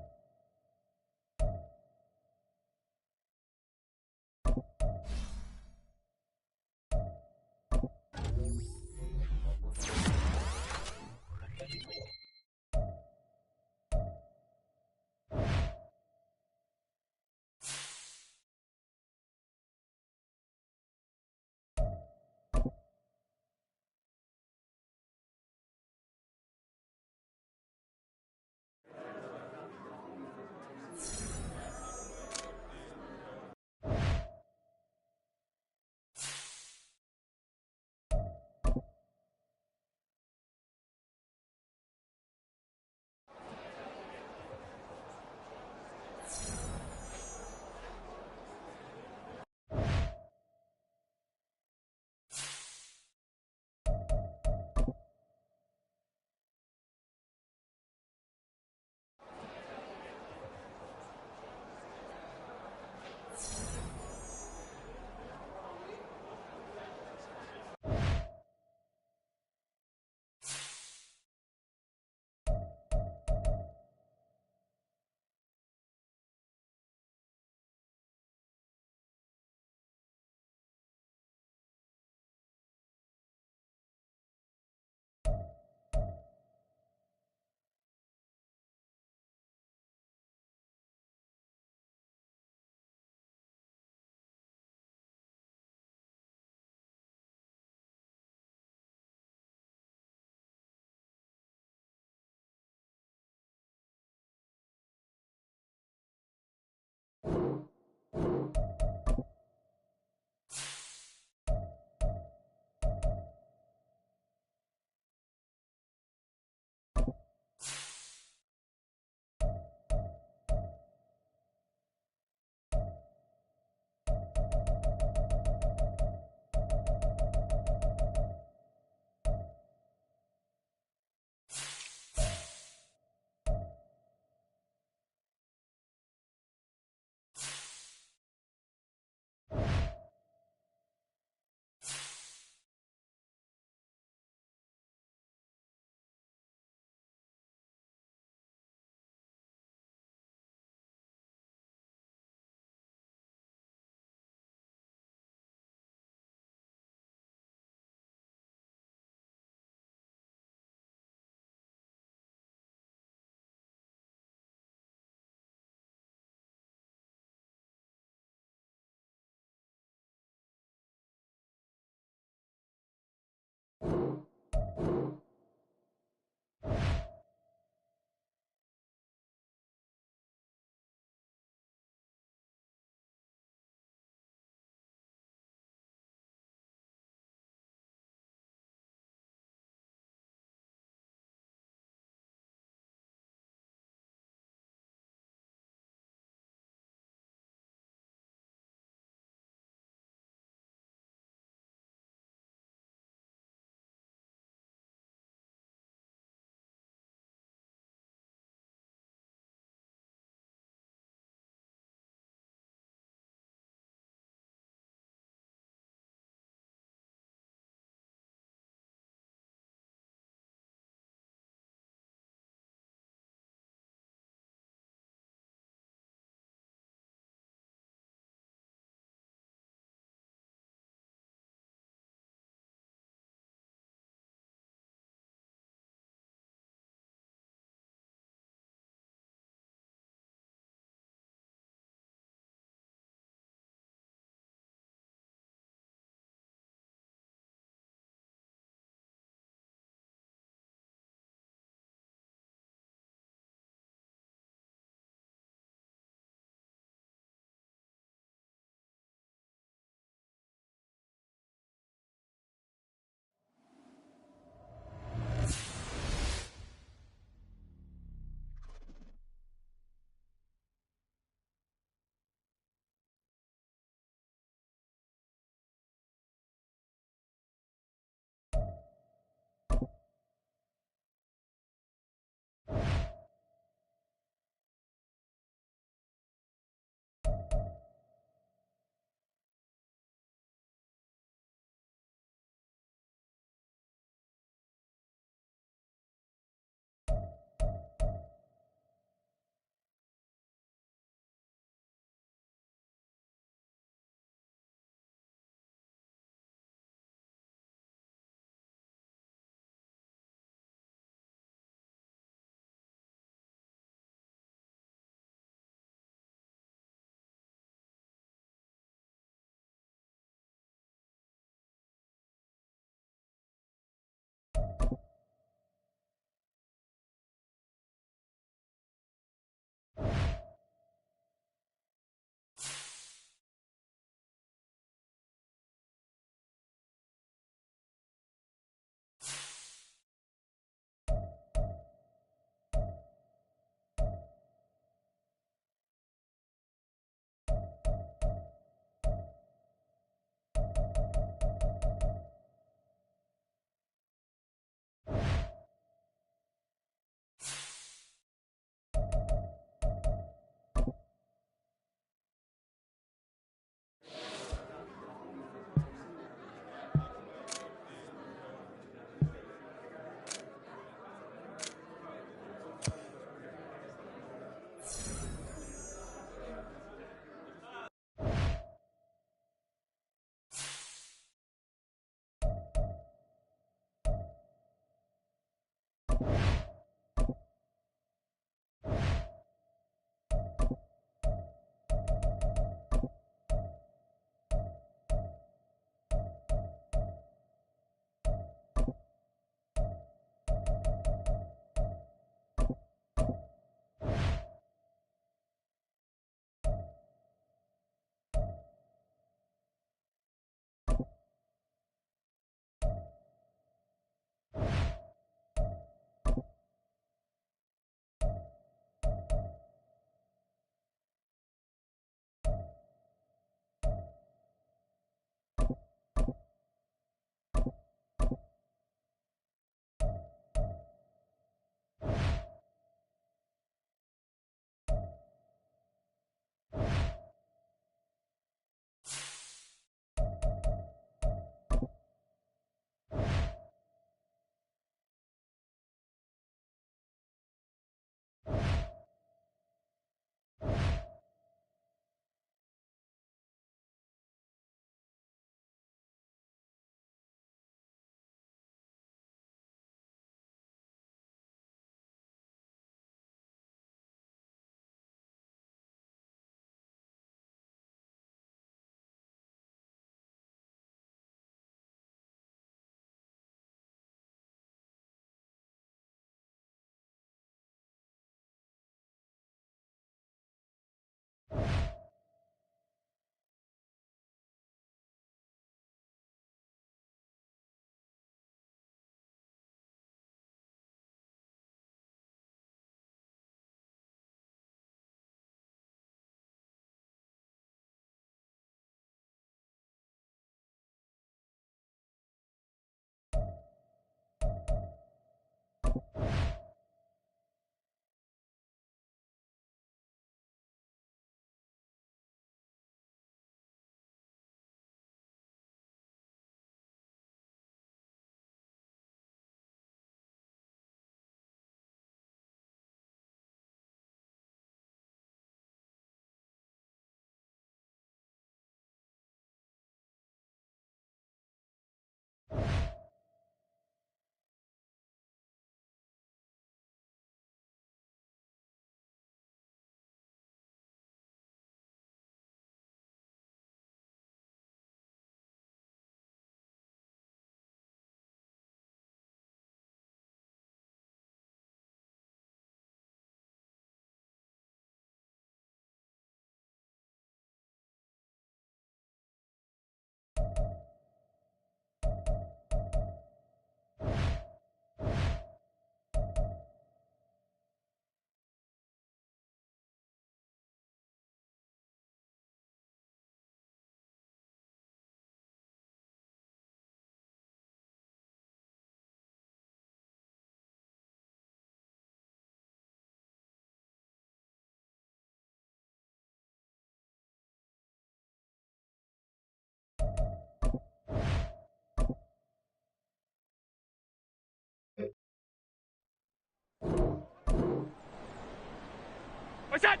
What's that?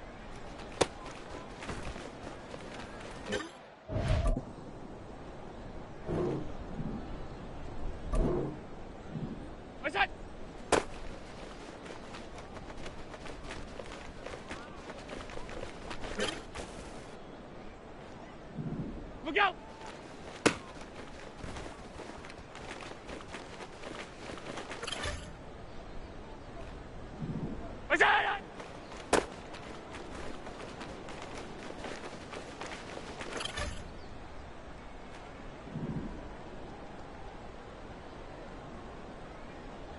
What's that? Look out! What's that?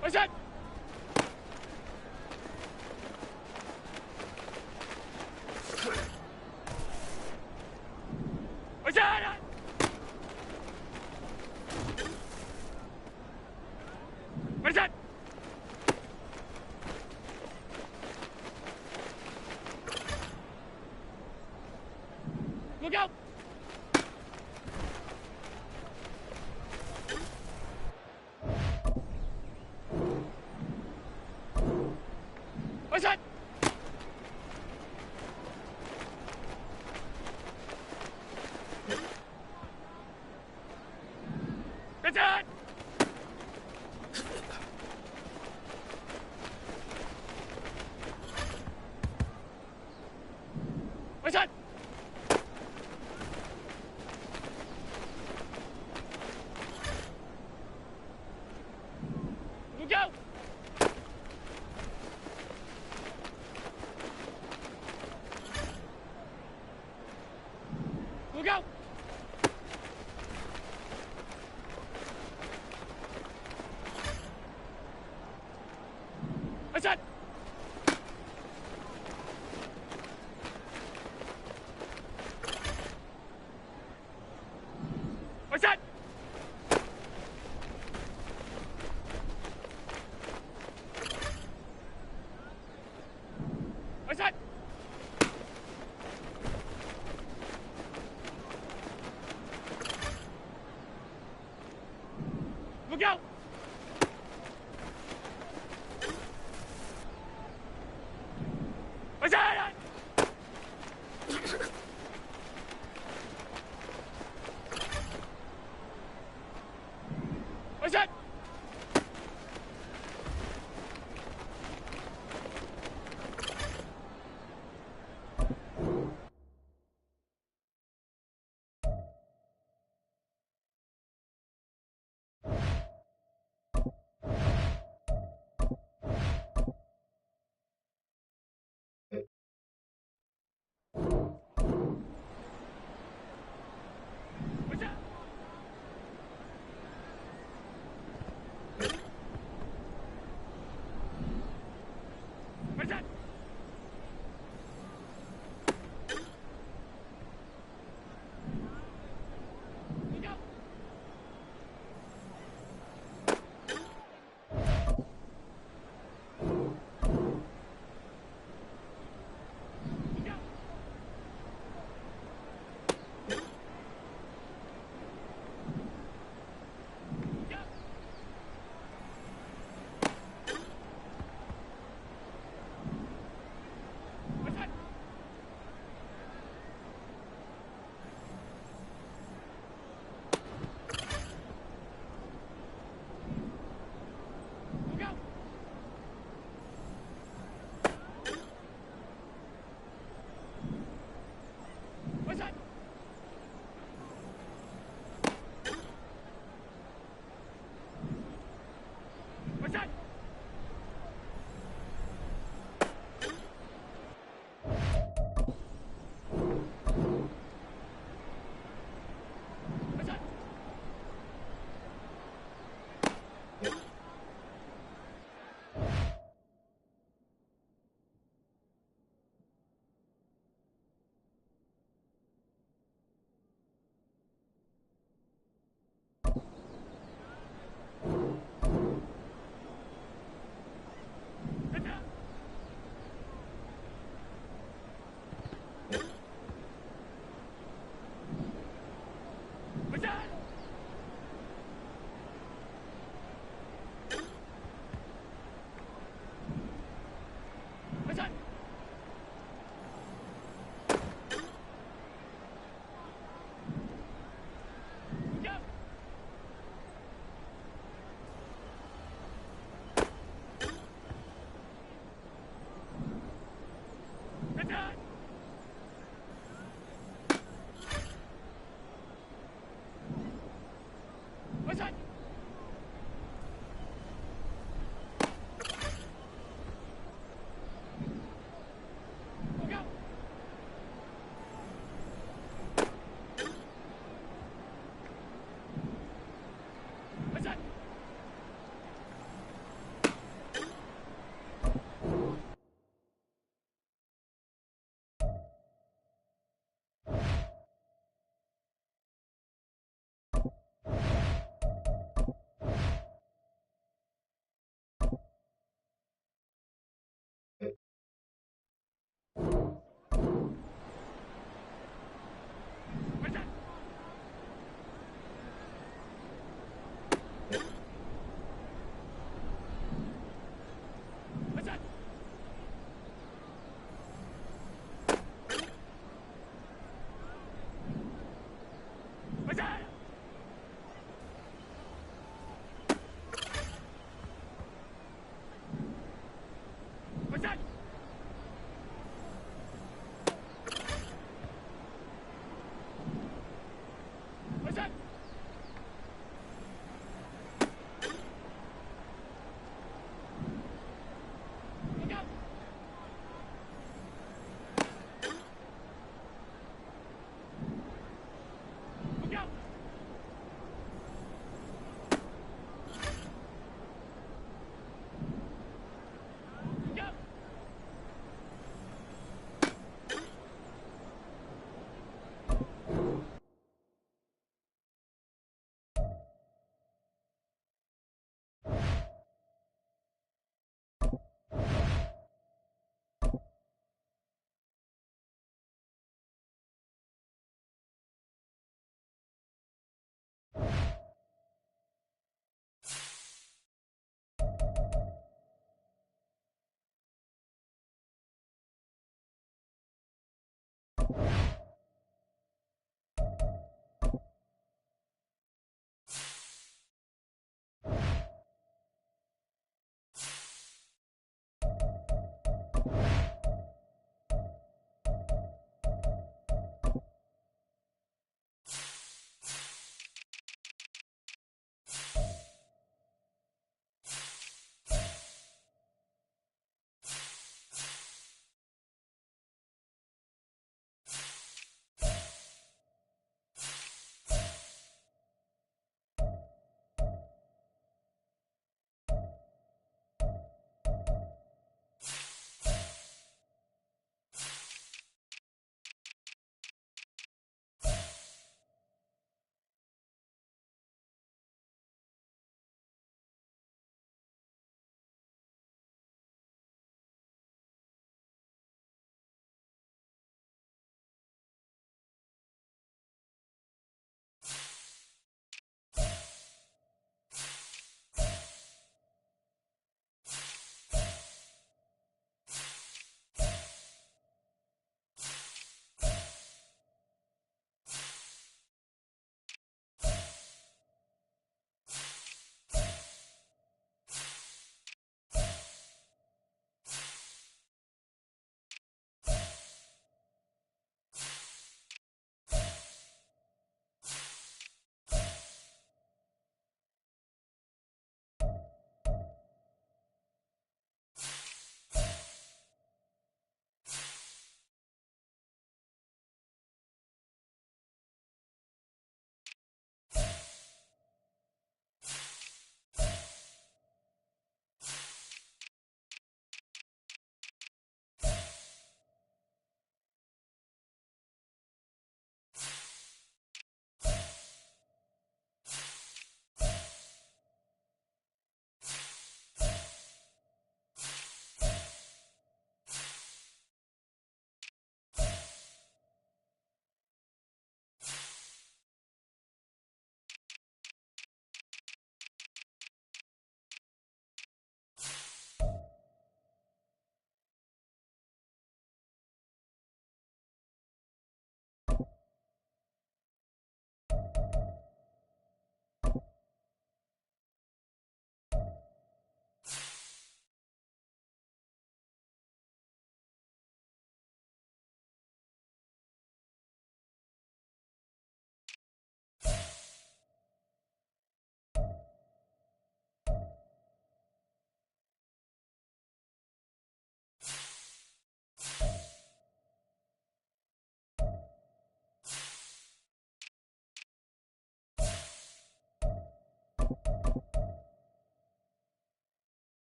What's that? What's that? What is that? Look out! What's that? What's that? What's that? Look out! Look out! What's that?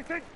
26.